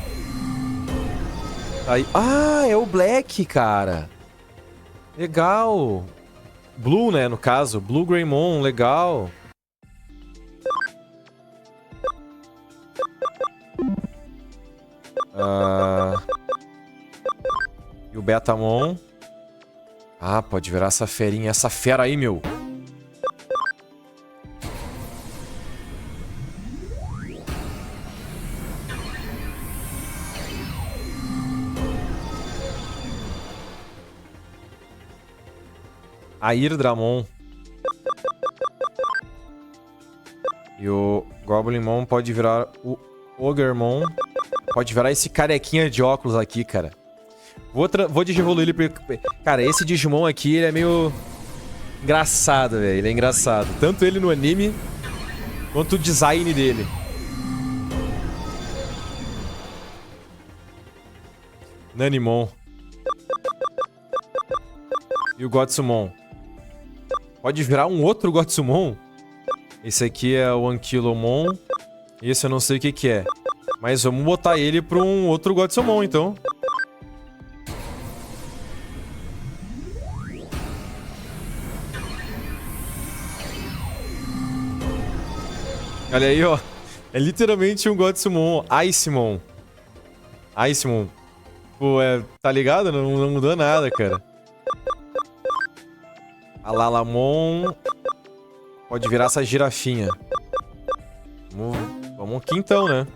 Aí... Ah, é o Black, cara. Legal. Blue, né, no caso. Blue Greymon, legal. E o Betamon. Ah, pode virar essa ferinha. Essa fera aí, meu. A Irdramon. E o Goblinmon pode virar o Ogremon. Pode virar esse carequinha de óculos aqui, cara. Vou desevoluir ele pra... Cara, esse Digimon aqui, ele é meio... engraçado, velho. Ele é engraçado. Tanto ele no anime, quanto o design dele. Nanimon. E o Gotsumon. Pode virar um outro Gotsumon? Esse aqui é o Ankylomon. Esse eu não sei o que que é. Mas vamos botar ele pra um outro Gotsumon, então. Olha aí, ó. É literalmente um Gotsumon. Icemon. Icemon. Pô, tá ligado? Não mudou nada, cara. A Lalamon. Pode virar essa girafinha. Vamos aqui então, né?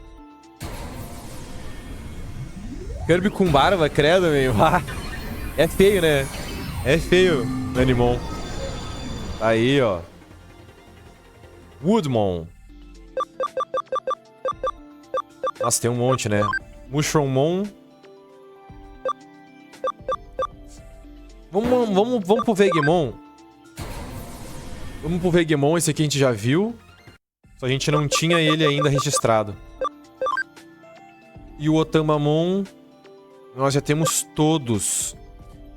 Kirby com barba, credo, meio. É feio, né? É feio, Nanimon. Aí, ó. Woodmon. Nossa, tem um monte, né? Mushroomon. Vamos pro Vegemon. Vamos pro Vegemon, esse aqui a gente já viu. Só a gente não tinha ele ainda registrado. E o Otamamon... Nós já temos todos.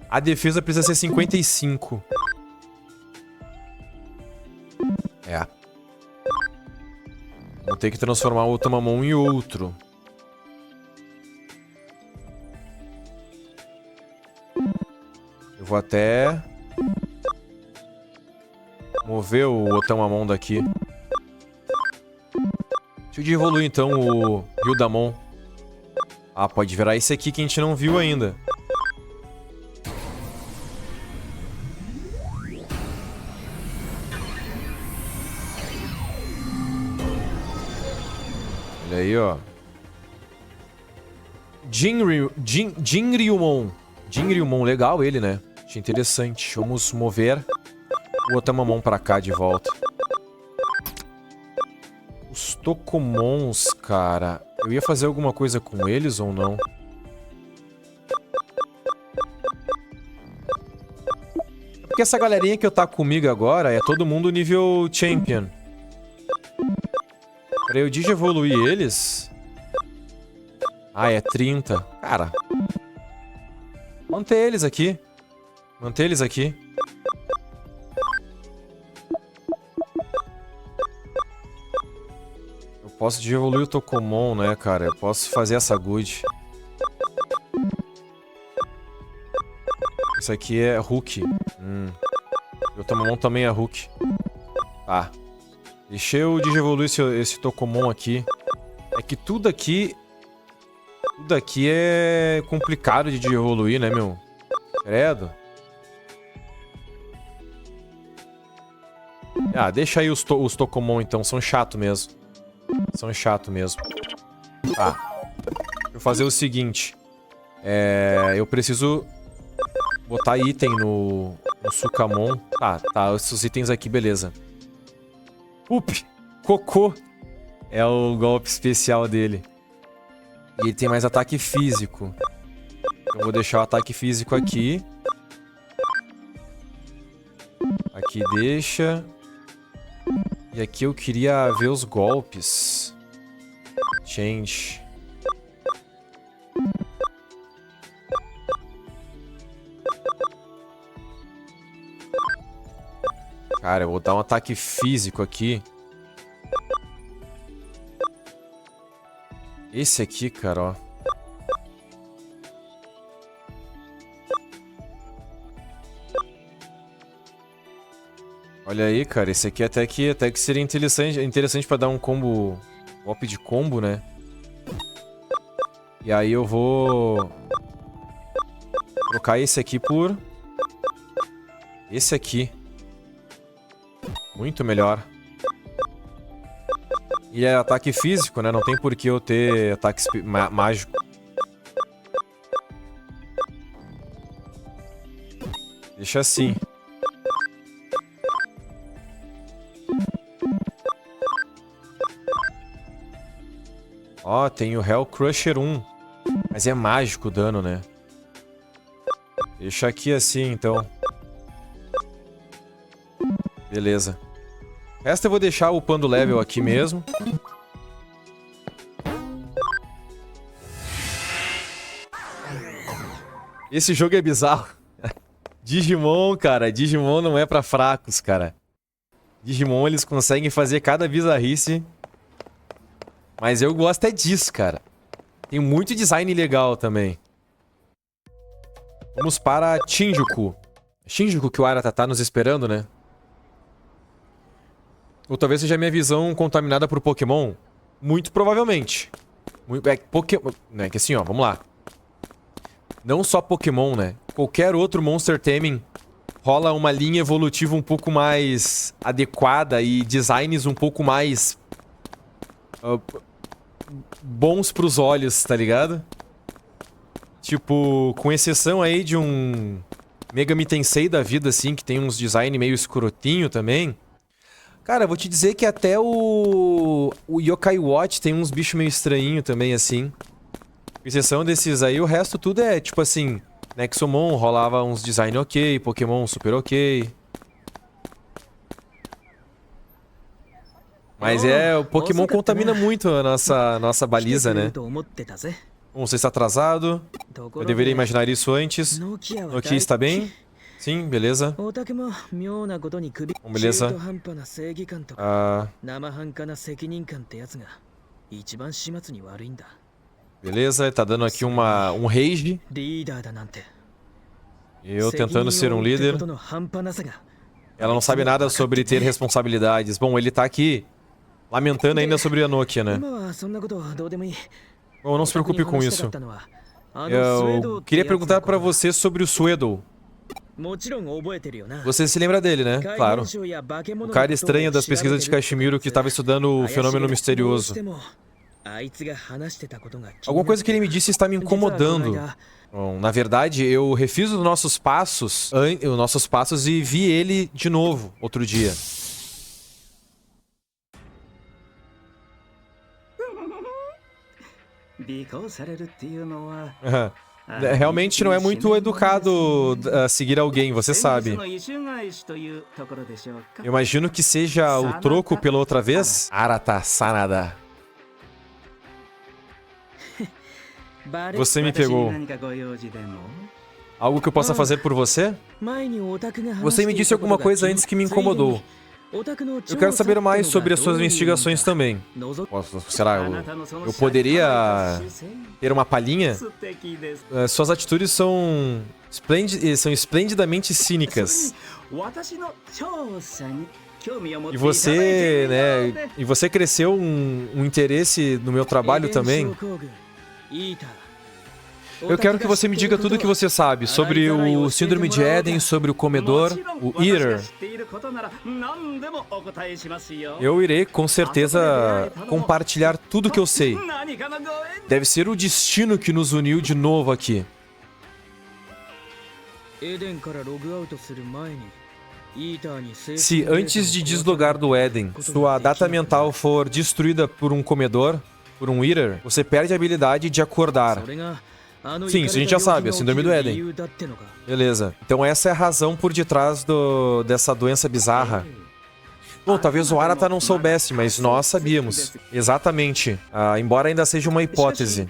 A defesa precisa ser 55. É. Vou ter que transformar o Otamamon em outro. Eu vou até... mover o Otamamon daqui. Deixa eu evoluir então o Ryudamon. Ah, pode virar esse aqui que a gente não viu ainda. Olha aí, ó. Jinryumon. Jinryumon, legal ele, né? Achei interessante. Vamos mover o Otamamon pra cá de volta. Os Tokomons, cara... Eu ia fazer alguma coisa com eles ou não? É porque essa galerinha que eu tá comigo agora é todo mundo nível Champion. Pra eu digievoluir eles... Ah, é 30. Cara... Manter eles aqui. Manter eles aqui. Eu posso digievoluir o Tokomon, né, cara? Eu posso fazer essa good. Esse aqui é Hulk. O Tokomon também é Hulk. Tá. Deixa eu digievoluir esse Tokomon aqui. É que tudo aqui... Tudo aqui é complicado de digievoluir, né, meu? Credo. Ah, deixa aí os Tokomon, então. São chato mesmo. São chato mesmo. Tá. Vou fazer o seguinte. Eu preciso botar item no Sukamon. Tá. Esses itens aqui, beleza. Cocô. É o golpe especial dele. E ele tem mais ataque físico. Eu vou deixar o ataque físico aqui. Aqui deixa. E aqui eu queria ver os golpes. Change. Cara, eu vou dar um ataque físico aqui. Esse aqui, cara, ó. Olha aí, cara, esse aqui até que seria interessante pra dar um combo, golpe de combo, né? E aí eu vou trocar esse aqui por esse aqui. Muito melhor. E é ataque físico, né? Não tem por que eu ter ataque mágico. Deixa assim. Ó, tem o Hell Crusher 1. Mas é mágico o dano, né? Deixa aqui assim, então. Beleza. O resto eu vou deixar upando o level aqui mesmo. Esse jogo é bizarro. Digimon, cara. Digimon não é pra fracos, cara. Digimon, eles conseguem fazer cada bizarrice. Mas eu gosto é disso, cara. Tem muito design legal também. Vamos para Shinjuku. Shinjuku que o Arata tá nos esperando, né? Ou talvez seja a minha visão contaminada por Pokémon. Muito provavelmente. Não é que assim, ó, vamos lá. Não só Pokémon, né? Qualquer outro Monster Taming rola uma linha evolutiva um pouco mais adequada e designs um pouco mais bons pros olhos, tá ligado? Tipo, com exceção aí de um Megami Tensei da vida, assim, que tem uns design meio escrotinho também. Cara, eu vou te dizer que até o Yokai Watch tem uns bichos meio estranhinhos também, assim. Com exceção desses aí, o resto tudo é, tipo assim... Nexomon rolava uns design ok, Pokémon super ok. Mas o Pokémon contamina muito a nossa baliza, né? Bom, você está atrasado. Eu deveria imaginar isso antes. Nokia está bem? Sim, beleza. Bom, beleza. Beleza, tá dando aqui um rage. Eu tentando ser um líder. Ela não sabe nada sobre ter responsabilidades. Bom, ele tá aqui lamentando ainda sobre a Nokia, né? Bom, não se preocupe com isso. Eu queria perguntar pra você sobre o Suedo. Você se lembra dele, né? Claro. O cara estranho das pesquisas de Kashimiro que estava estudando o fenômeno misterioso. Alguma coisa que ele me disse está me incomodando. Bom, na verdade, eu refiz os nossos passos e vi ele de novo outro dia. Realmente não é muito educado seguir alguém, você sabe. Eu imagino que seja o troco pela outra vez. Arata Sanada. Você me pegou. Algo que eu possa fazer por você? Você me disse alguma coisa antes que me incomodou. Eu quero saber mais sobre as suas investigações também. Será? Eu poderia ter uma palhinha? Suas atitudes são esplendidamente cínicas. E você, né? E você cresceu um interesse no meu trabalho também? Eu quero que você me diga tudo o que você sabe sobre o Síndrome de Eden, sobre o Comedor, o Eater. Eu irei, com certeza, compartilhar tudo que eu sei. Deve ser o destino que nos uniu de novo aqui. Se antes de deslogar do Éden, sua data mental for destruída por um Comedor, por um Eater, você perde a habilidade de acordar. Sim, isso a gente já sabe, a Síndrome do Éden. Beleza. Então essa é a razão por detrás dessa doença bizarra. Bom, talvez o Arata não soubesse, mas nós sabíamos. Exatamente. Embora ainda seja uma hipótese.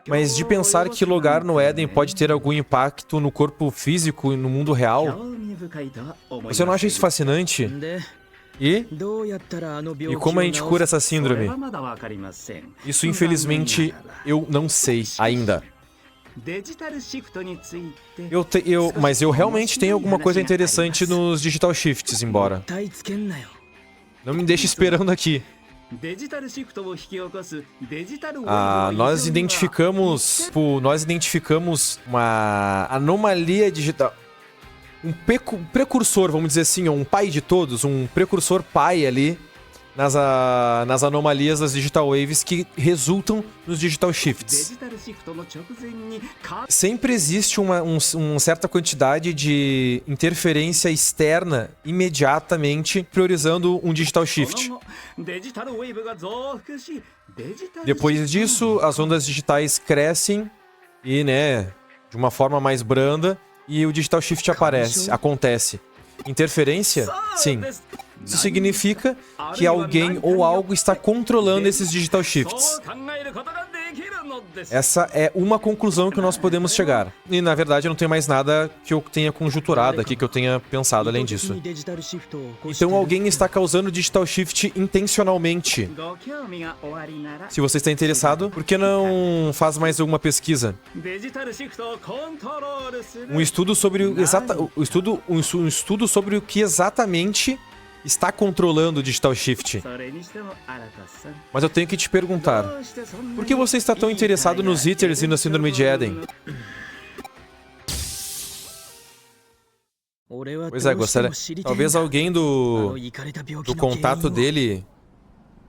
Mas de pensar que lugar no Éden pode ter algum impacto no corpo físico e no mundo real? Você não acha isso fascinante? E como a gente cura essa síndrome? Isso, infelizmente, eu não sei ainda. Mas eu realmente tenho alguma coisa interessante nos Digital Shifts, embora. Não me deixe esperando aqui. Nós identificamos uma anomalia digital. Um precursor, vamos dizer assim, um pai de todos, um precursor pai ali nas anomalias das Digital Waves que resultam nos Digital Shifts. Sempre existe uma certa quantidade de interferência externa imediatamente priorizando um Digital Shift. Depois disso, as ondas digitais crescem e, né, de uma forma mais branda, e o Digital Shift acontece. Interferência? Sim. Isso significa que alguém ou algo está controlando esses Digital Shifts. Essa é uma conclusão que nós podemos chegar. E, na verdade, não tem mais nada que eu tenha conjurado aqui, que eu tenha pensado além disso. Então, alguém está causando Digital Shift intencionalmente. Se você está interessado, por que não faz mais alguma pesquisa? Um estudo sobre o que exatamente está controlando o Digital Shift. Mas eu tenho que te perguntar, por que você está tão interessado nos Eaters e na Síndrome de Eden? Pois é, gostaria. Talvez alguém do contato dele,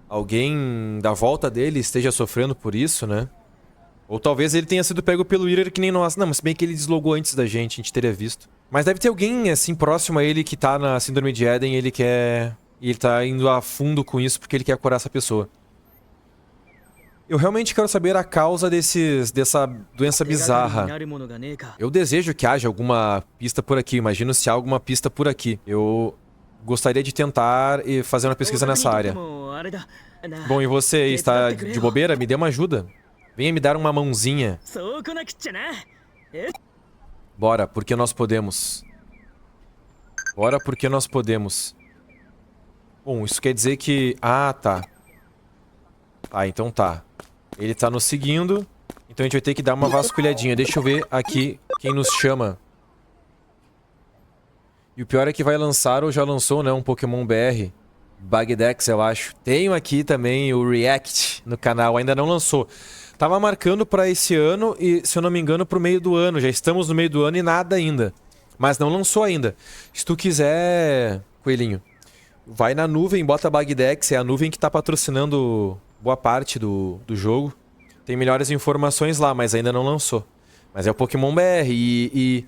alguém da volta dele esteja sofrendo por isso, né? Ou talvez ele tenha sido pego pelo Eater que nem nós. Não, mas se bem que ele deslogou antes da gente, a gente teria visto. Mas deve ter alguém, assim, próximo a ele que tá na Síndrome de Eden e ele quer... E ele tá indo a fundo com isso porque ele quer curar essa pessoa. Eu realmente quero saber a causa dessa doença bizarra. Eu desejo que haja alguma pista por aqui. Imagino se há alguma pista por aqui. Eu gostaria de tentar e fazer uma pesquisa nessa área. Bom, e você está de bobeira? Me dê uma ajuda. Venha me dar uma mãozinha. Bora, porque nós podemos. Bora, porque nós podemos. Bom, isso quer dizer que... Ah, tá. Ah, então tá. Ele tá nos seguindo. Então a gente vai ter que dar uma vasculhadinha. Deixa eu ver aqui quem nos chama. E o pior é que vai lançar, ou já lançou, né, um Pokémon BR. Bagdex, eu acho. Tenho aqui também o React no canal. Ainda não lançou. Tava marcando pra esse ano e, se eu não me engano, pro meio do ano. Já estamos no meio do ano e nada ainda. Mas não lançou ainda. Se tu quiser, coelhinho, vai na nuvem, bota Bagdex. É a nuvem que tá patrocinando boa parte do jogo. Tem melhores informações lá, mas ainda não lançou. Mas é o Pokémon BR e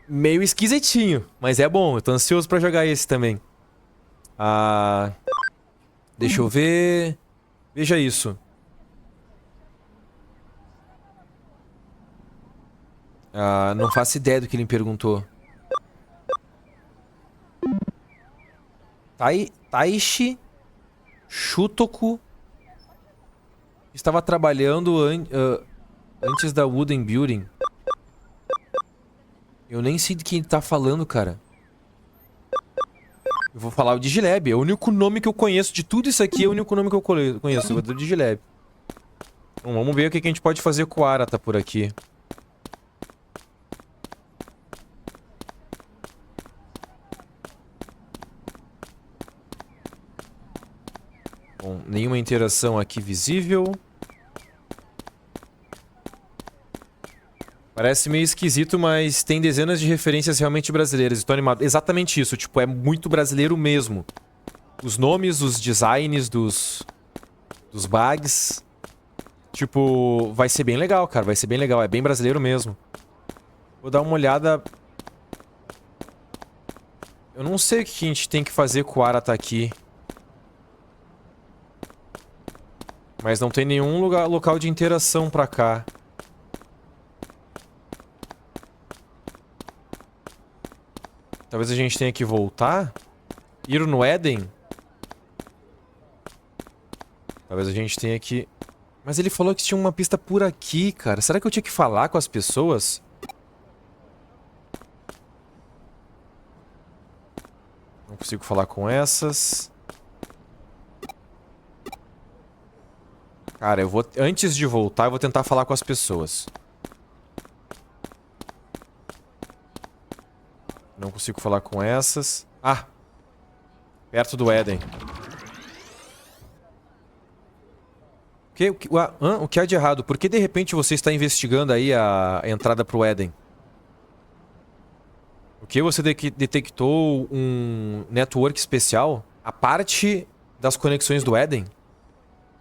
meio esquisitinho, mas é bom. Eu tô ansioso pra jogar esse também. Deixa eu ver... Veja isso. Não faço ideia do que ele me perguntou. Taishi Shutoku estava trabalhando antes da Wooden Building. Eu nem sei de quem ele tá falando, cara. Eu vou falar o Digilab. É o único nome que eu conheço de tudo isso aqui. É o único nome que eu conheço. Eu vou dar o Digilab. Bom, vamos ver o que a gente pode fazer com o Arata por aqui. Bom, nenhuma interação aqui visível. Parece meio esquisito, mas tem dezenas de referências realmente brasileiras. Estou animado. Exatamente isso, tipo, é muito brasileiro mesmo. Os nomes, os designs dos bugs. Tipo, vai ser bem legal, cara. Vai ser bem legal. É bem brasileiro mesmo. Vou dar uma olhada. Eu não sei o que a gente tem que fazer com o Arata aqui. Mas não tem nenhum local de interação pra cá. Talvez a gente tenha que voltar. Ir no Éden. Talvez a gente tenha que... Mas ele falou que tinha uma pista por aqui, cara. Será que eu tinha que falar com as pessoas? Não consigo falar com essas. Cara, eu vou... Antes de voltar, eu vou tentar falar com as pessoas. Não consigo falar com essas. Ah! Perto do Éden. O que há de errado? Por que de repente você está investigando aí a entrada pro Éden? O que você detectou um network especial? A parte das conexões do Éden?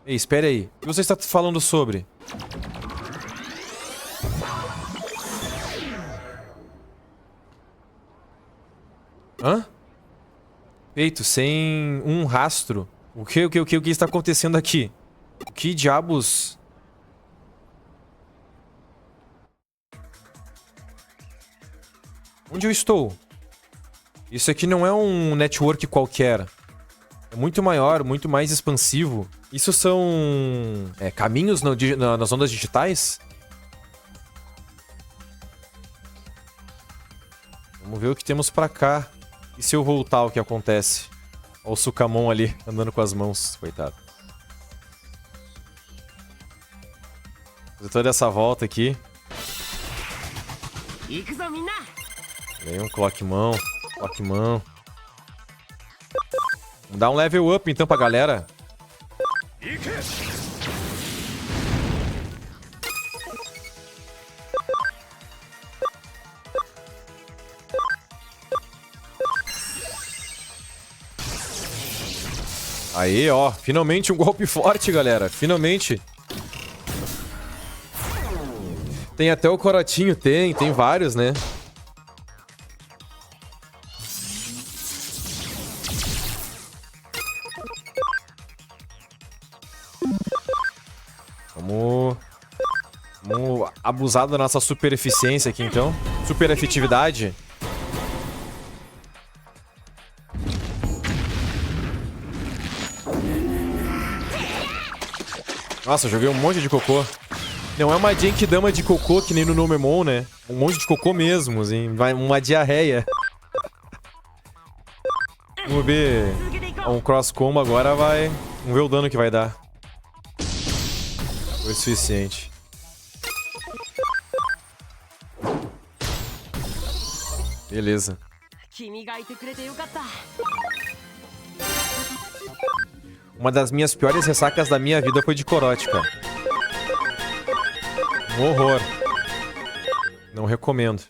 Ei, espere aí. O que você está falando sobre? Hã? Feito, sem um rastro. O que está acontecendo aqui? O que diabos... Onde eu estou? Isso aqui não é um network qualquer. É muito maior, muito mais expansivo. Isso são... caminhos nas ondas digitais? Vamos ver o que temos pra cá. E se eu voltar, o que acontece? Olha o Sukamon ali, andando com as mãos. Coitado. Fazer toda essa volta aqui. Vem um Clockmon. Clockmon. Vamos dar um level up então pra galera. Aí, ó. Finalmente um golpe forte, galera. Finalmente. Tem até o corotinho, tem vários, né? Vamos abusar da nossa super eficiência aqui, então. Super efetividade. Nossa, eu joguei um monte de cocô. Não é uma Genkidama de cocô que nem no Nomemon, né? Um monte de cocô mesmo, assim. Vai uma diarreia. Vamos ver. Um cross combo agora vai... Vamos ver o dano que vai dar. Foi o suficiente. Beleza. Uma das minhas piores ressacas da minha vida foi de corote, cara. Um horror. Não recomendo.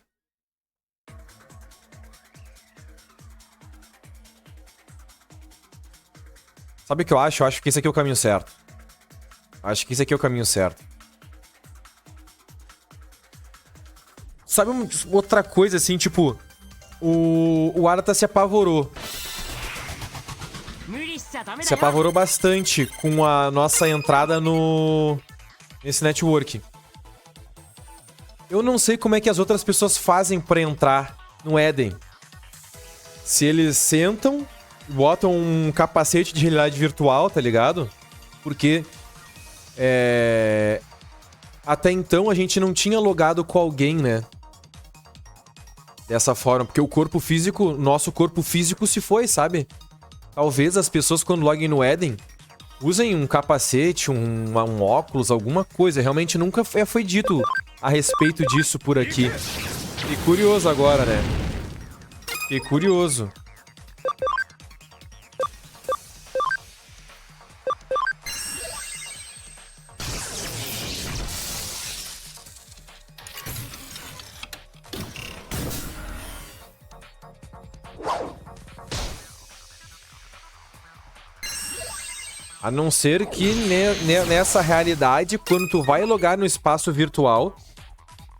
Sabe o que eu acho? Eu acho que esse aqui é o caminho certo. Acho que esse aqui é o caminho certo. Sabe outra coisa assim, tipo... O Arata se apavorou. Se apavorou bastante com a nossa entrada nesse network. Eu não sei como é que as outras pessoas fazem pra entrar no Éden. Se eles sentam, botam um capacete de realidade virtual, tá ligado? Porque... Até então a gente não tinha logado com alguém, né? dessa forma, porque o corpo físico, nosso corpo físico se foi, sabe? Talvez as pessoas quando loguem no Eden usem um capacete, um óculos, alguma coisa. Realmente nunca foi dito a respeito disso por aqui. Fiquei curioso agora, né? Fiquei curioso. A não ser que nessa realidade, quando tu vai logar no espaço virtual,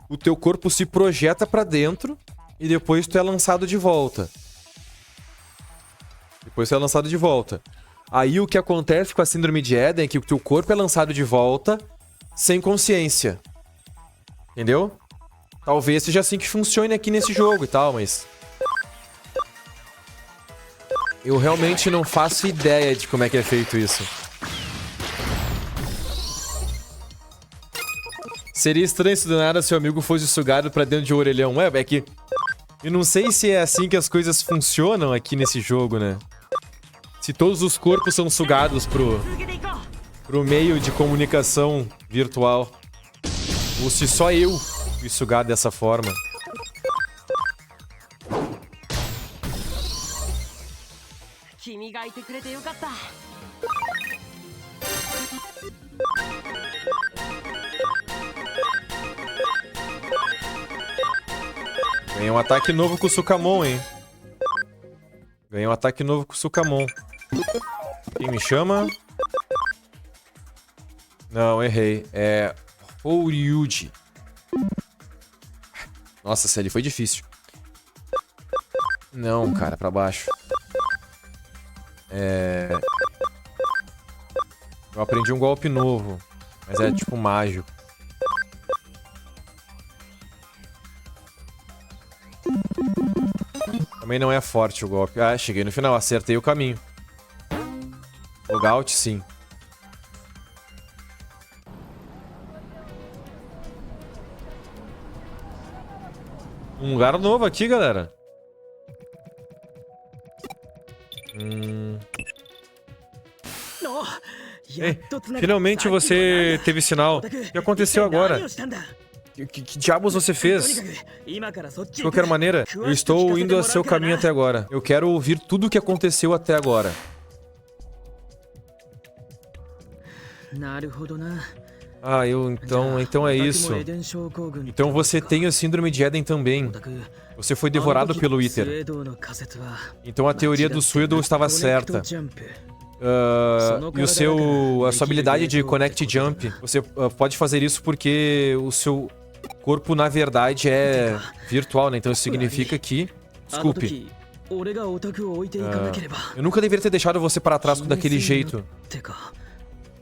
o teu corpo se projeta pra dentro e depois tu é lançado de volta. Aí o que acontece com a síndrome de Eden é que o teu corpo é lançado de volta sem consciência. Entendeu? Talvez seja assim que funcione aqui nesse jogo e tal, mas... eu realmente não faço ideia de como é que é feito isso. Seria estranho se do nada seu amigo fosse sugado pra dentro de um orelhão. É que... eu não sei se é assim que as coisas funcionam aqui nesse jogo, né? Se todos os corpos são sugados pro meio de comunicação virtual. Ou se só eu fui sugado dessa forma. Ganhei um ataque novo com o Sukamon, hein? Ganhei um ataque novo com o Sukamon. Quem me chama? Não, errei. É... Horyuji. Nossa, essa ali foi difícil. Não, cara, pra baixo. Eu aprendi um golpe novo. Mas é tipo mágico. Também não é forte o golpe. Ah, cheguei no final, acertei o caminho. Logout, sim. Um lugar novo aqui, galera. Ei, finalmente você teve sinal. O que aconteceu agora? Que diabos você fez? De qualquer maneira, eu estou indo a seu caminho até agora. Eu quero ouvir tudo o que aconteceu até agora. Ah, então é isso. Então você tem a síndrome de Eden também. Você foi devorado pelo Iter. Então a teoria do Suedo estava certa. E a sua habilidade de Connect Jump, você pode fazer isso porque o seu corpo, na verdade, é virtual, né? Então isso significa que... Desculpe. Eu nunca deveria ter deixado você para trás daquele jeito.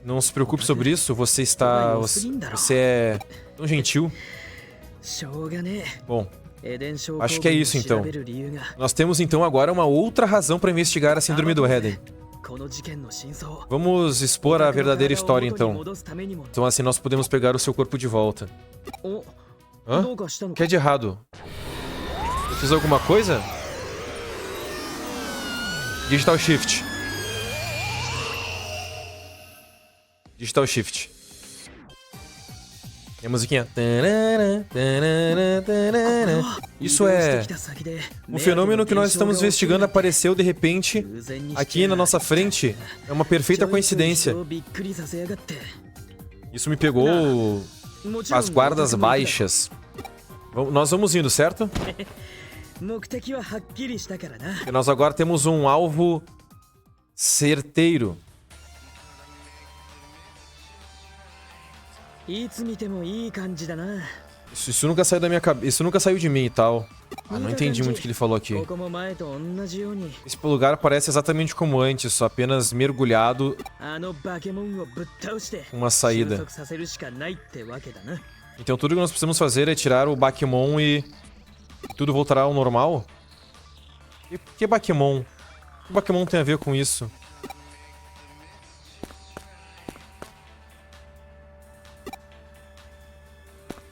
Não se preocupe sobre isso, você é tão gentil. Bom, acho que é isso então. Nós temos então agora uma outra razão para investigar a síndrome do Eden. Vamos expor a verdadeira história então. Então assim nós podemos pegar o seu corpo de volta. Hã? O que é de errado? Eu fiz alguma coisa? Digital Shift. Digital Shift. E a musiquinha. Isso é... um fenômeno que nós estamos investigando apareceu de repente aqui na nossa frente. É uma perfeita coincidência. Isso me pegou as guardas baixas. Nós vamos indo, certo? E nós agora temos um alvo certeiro. Isso nunca saiu da minha cabeça. Isso nunca saiu de mim e tal. Ah, não entendi muito o que ele falou aqui. Esse lugar parece exatamente como antes, só apenas mergulhado com uma saída. Então tudo que nós precisamos fazer é tirar o Bakemon e tudo voltará ao normal? E por que Bakemon? O que Bakemon tem a ver com isso?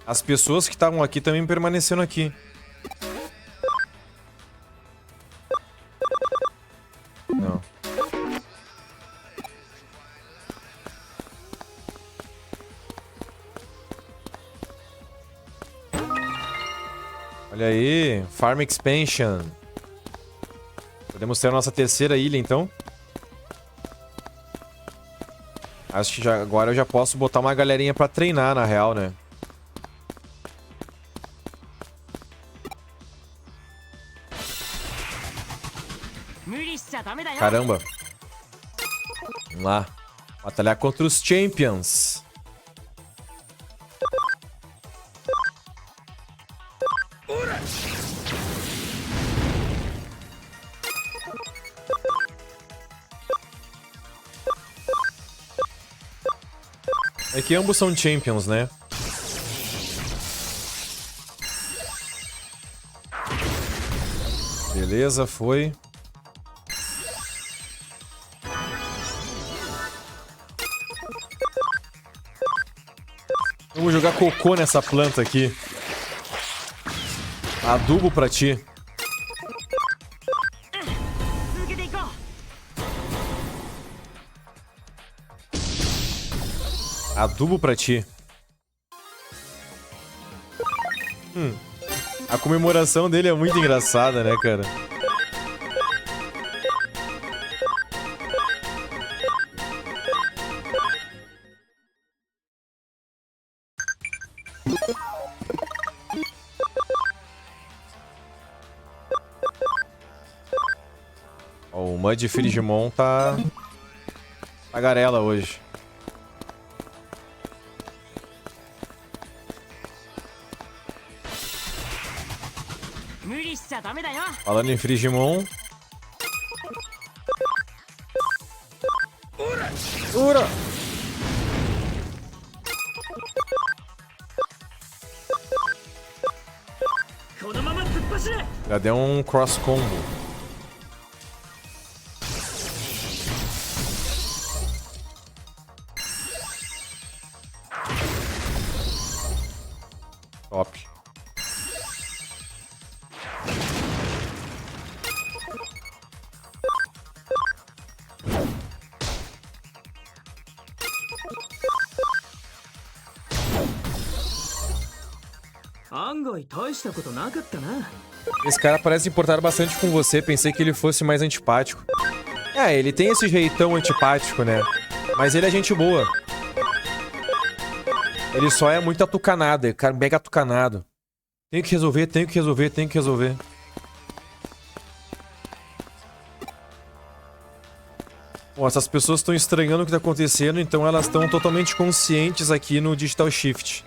As pessoas que estavam aqui também permaneceram aqui. Olha aí, Farm Expansion. Podemos ter a nossa terceira ilha, então. Acho que agora eu já posso botar uma galerinha pra treinar, na real, né? Caramba. Vamos lá. Batalhar contra os Champions. É que ambos são Champions, né? Beleza, foi. Eu vou jogar cocô nessa planta aqui. Adubo pra ti. Adubo pra ti. A comemoração dele é muito engraçada, né, cara? Ó, o Mud Frigimon tá tagarela hoje. Falando em Frigimon. Ura! Já deu um cross combo. Top. Esse cara parece importar bastante com você. Pensei que ele fosse mais antipático. É, ele tem esse jeitão antipático, né? Mas ele é gente boa. Ele só é muito atucanado, é cara mega atucanado. Tenho que resolver, tenho que resolver, tenho que resolver. Bom, essas pessoas estão estranhando o que está acontecendo, então elas estão totalmente conscientes aqui no Digital Shift.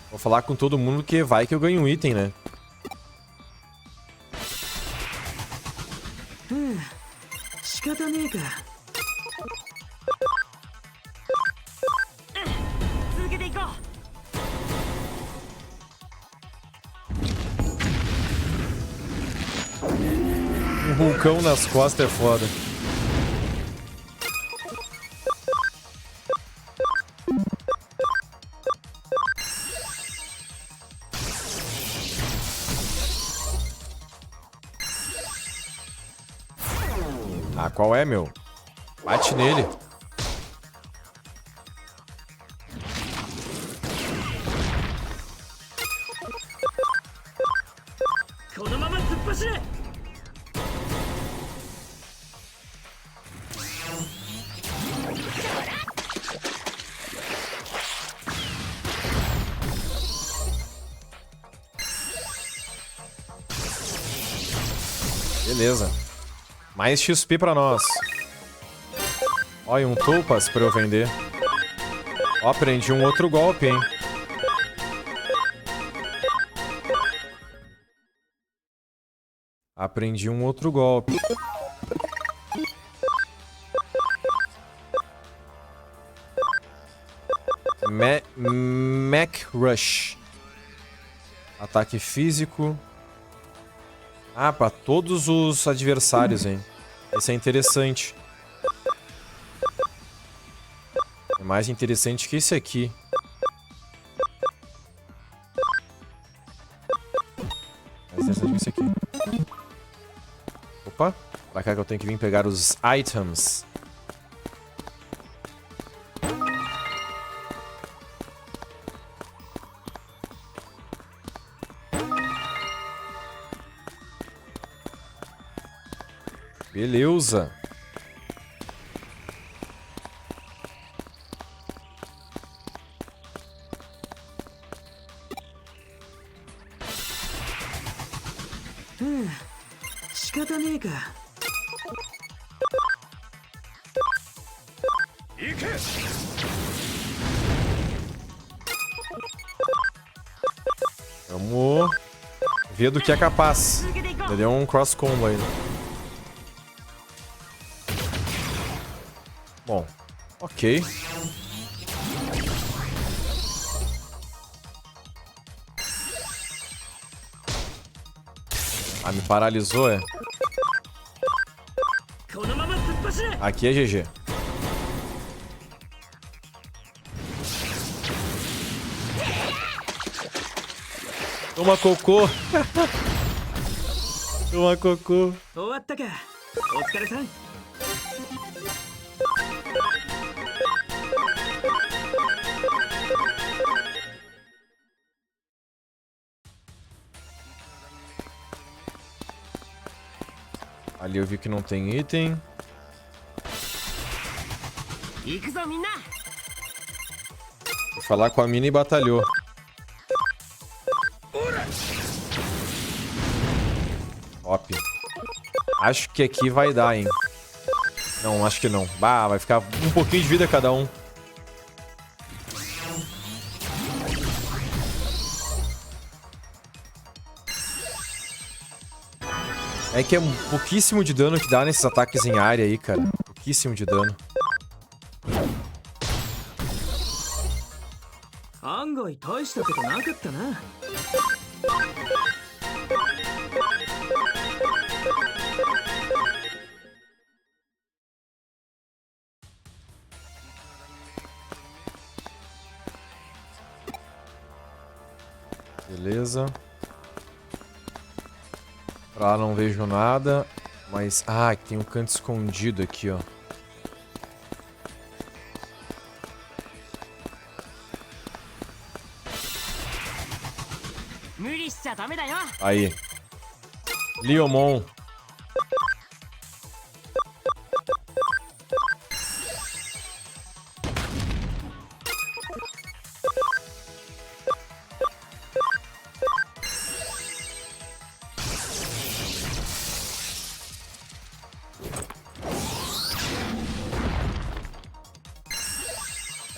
Vou falar com todo mundo que vai que eu ganho um item, né? Um vulcão nas costas é foda. Ah, qual é, meu? Bate nele. Beleza. Mais XP pra nós. Olha, um Topaz pra eu vender. Ó, aprendi um outro golpe, hein. Aprendi um outro golpe. Mac Rush. Ataque físico. Ah, pra todos os adversários, hein. Esse é interessante. É mais interessante que esse aqui. Mais interessante que esse aqui. Opa. Pra cá que eu tenho que vir pegar os items. Beleza. Vamos ver do que é capaz. Ele deu um cross combo aí. Bom, ok. Ah, me paralisou, é? Aqui é GG. Toma cocô. Toma cocô. Ali eu vi que não tem item. Vou falar com a mina e batalhou. Top. Acho que aqui vai dar, hein. Não, acho que não. Bah, vai ficar um pouquinho de vida cada um. É que é pouquíssimo de dano que dá nesses ataques em área aí, cara. Pouquíssimo de dano. Beleza. Pra lá não vejo nada. Mas... Ah, tem um canto escondido aqui, ó. Aí. Leomon.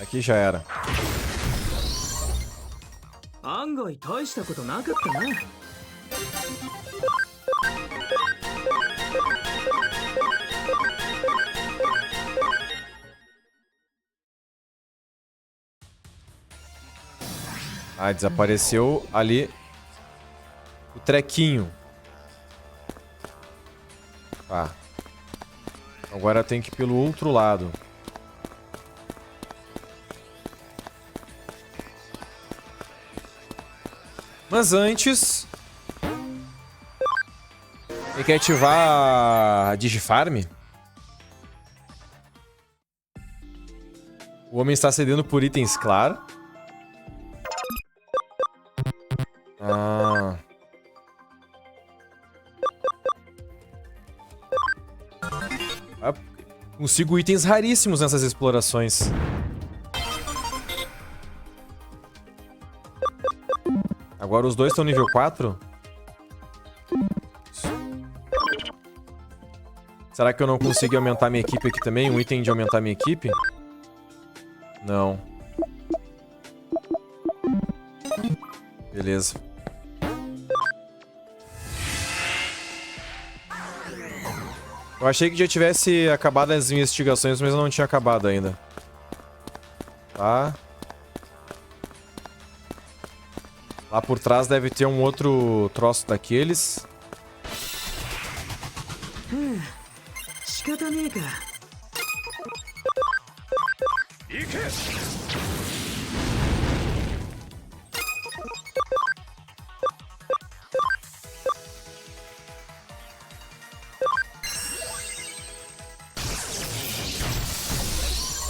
Aqui já era. Ah, desapareceu ali o trequinho. Tá. Agora tem que ir pelo outro lado. Mas antes... Tem que ativar a Digifarm. O homem está cedendo por itens, claro. Ah. Consigo itens raríssimos nessas explorações. Agora os dois estão nível 4. Será que eu não consigo aumentar minha equipe aqui também? Um item de aumentar minha equipe? Não. Beleza. Eu achei que já tivesse acabado as investigações, mas eu não tinha acabado ainda. Tá. Lá por trás deve ter um outro troço daqueles.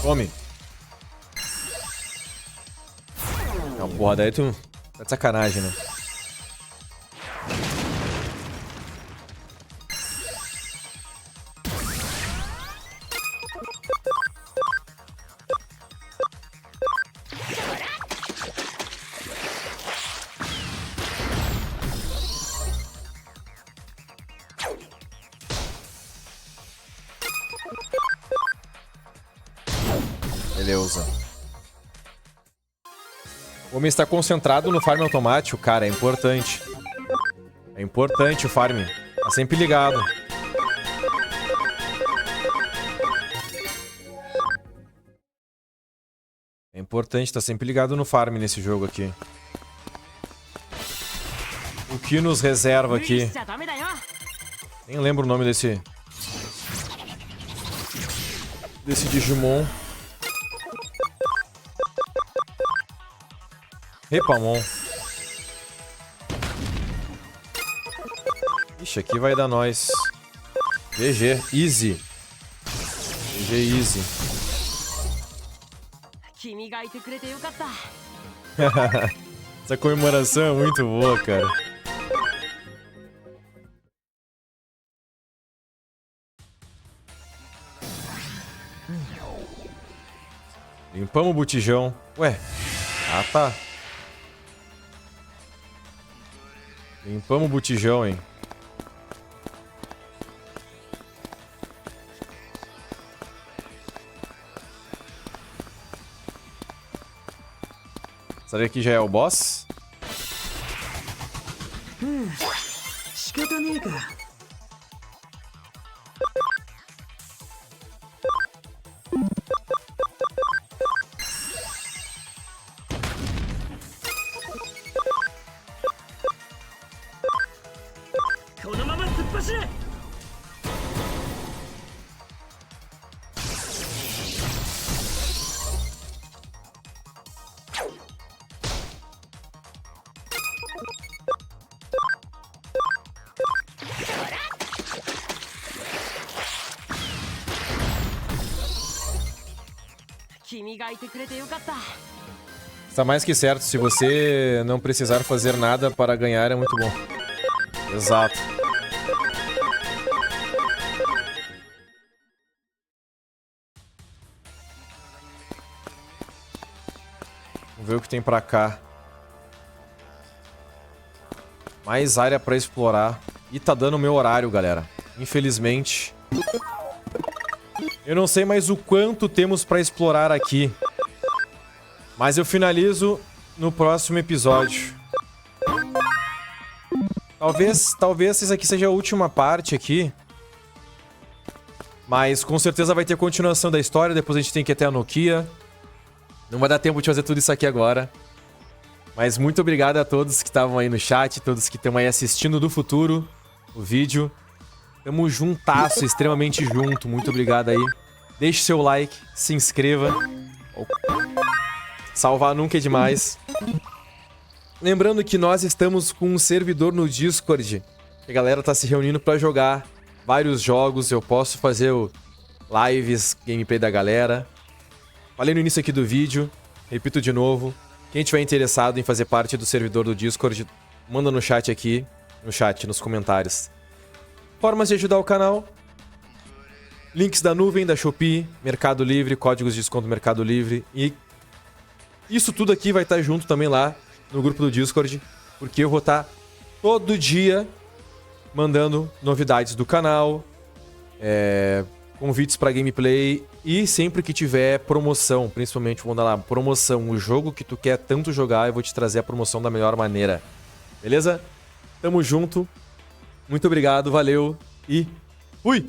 Tome. Não, porra, daí tu... Tá de sacanagem, né? Beleza. O homem está concentrado no farm automático, cara, é importante. É importante o farm. Tá sempre ligado. É importante, tá sempre ligado no farm nesse jogo aqui. O que nos reserva aqui? Nem lembro o nome desse Digimon. Repamon. Ixi, aqui vai dar nós. GG, easy. GG, easy. Essa comemoração é muito boa, cara. Limpamos o botijão. Ué. Ah, tá. Limpamos o botijão, hein. Será que aqui já é o boss? Está mais que certo, se você não precisar fazer nada para ganhar é muito bom. Exato. Vamos ver o que tem pra cá. Mais área pra explorar. E tá dando o meu horário, galera. Infelizmente. Eu não sei mais o quanto temos pra explorar aqui. Mas eu finalizo no próximo episódio. Talvez essa aqui seja a última parte aqui. Mas com certeza vai ter continuação da história. Depois a gente tem que ir até a Nokia. Não vai dar tempo de fazer tudo isso aqui agora. Mas muito obrigado a todos que estavam aí no chat. Todos que estão aí assistindo do futuro o vídeo. Tamo juntasso, extremamente junto. Muito obrigado aí. Deixe seu like, se inscreva. Salvar nunca é demais. Lembrando que nós estamos com um servidor no Discord. A galera tá se reunindo pra jogar vários jogos. Eu posso fazer lives, gameplay da galera. Falei no início aqui do vídeo. Repito de novo. Quem tiver interessado em fazer parte do servidor do Discord, manda no chat aqui. No chat, nos comentários. Formas de ajudar o canal. Links da nuvem, da Shopee, Mercado Livre, códigos de desconto do Mercado Livre. E isso tudo aqui vai estar junto também lá no grupo do Discord. Porque eu vou estar todo dia mandando novidades do canal. Convites para gameplay. E sempre que tiver promoção, principalmente, vou mandar lá, promoção. O jogo que tu quer tanto jogar, eu vou te trazer a promoção da melhor maneira. Beleza? Tamo junto. Muito obrigado, valeu e fui!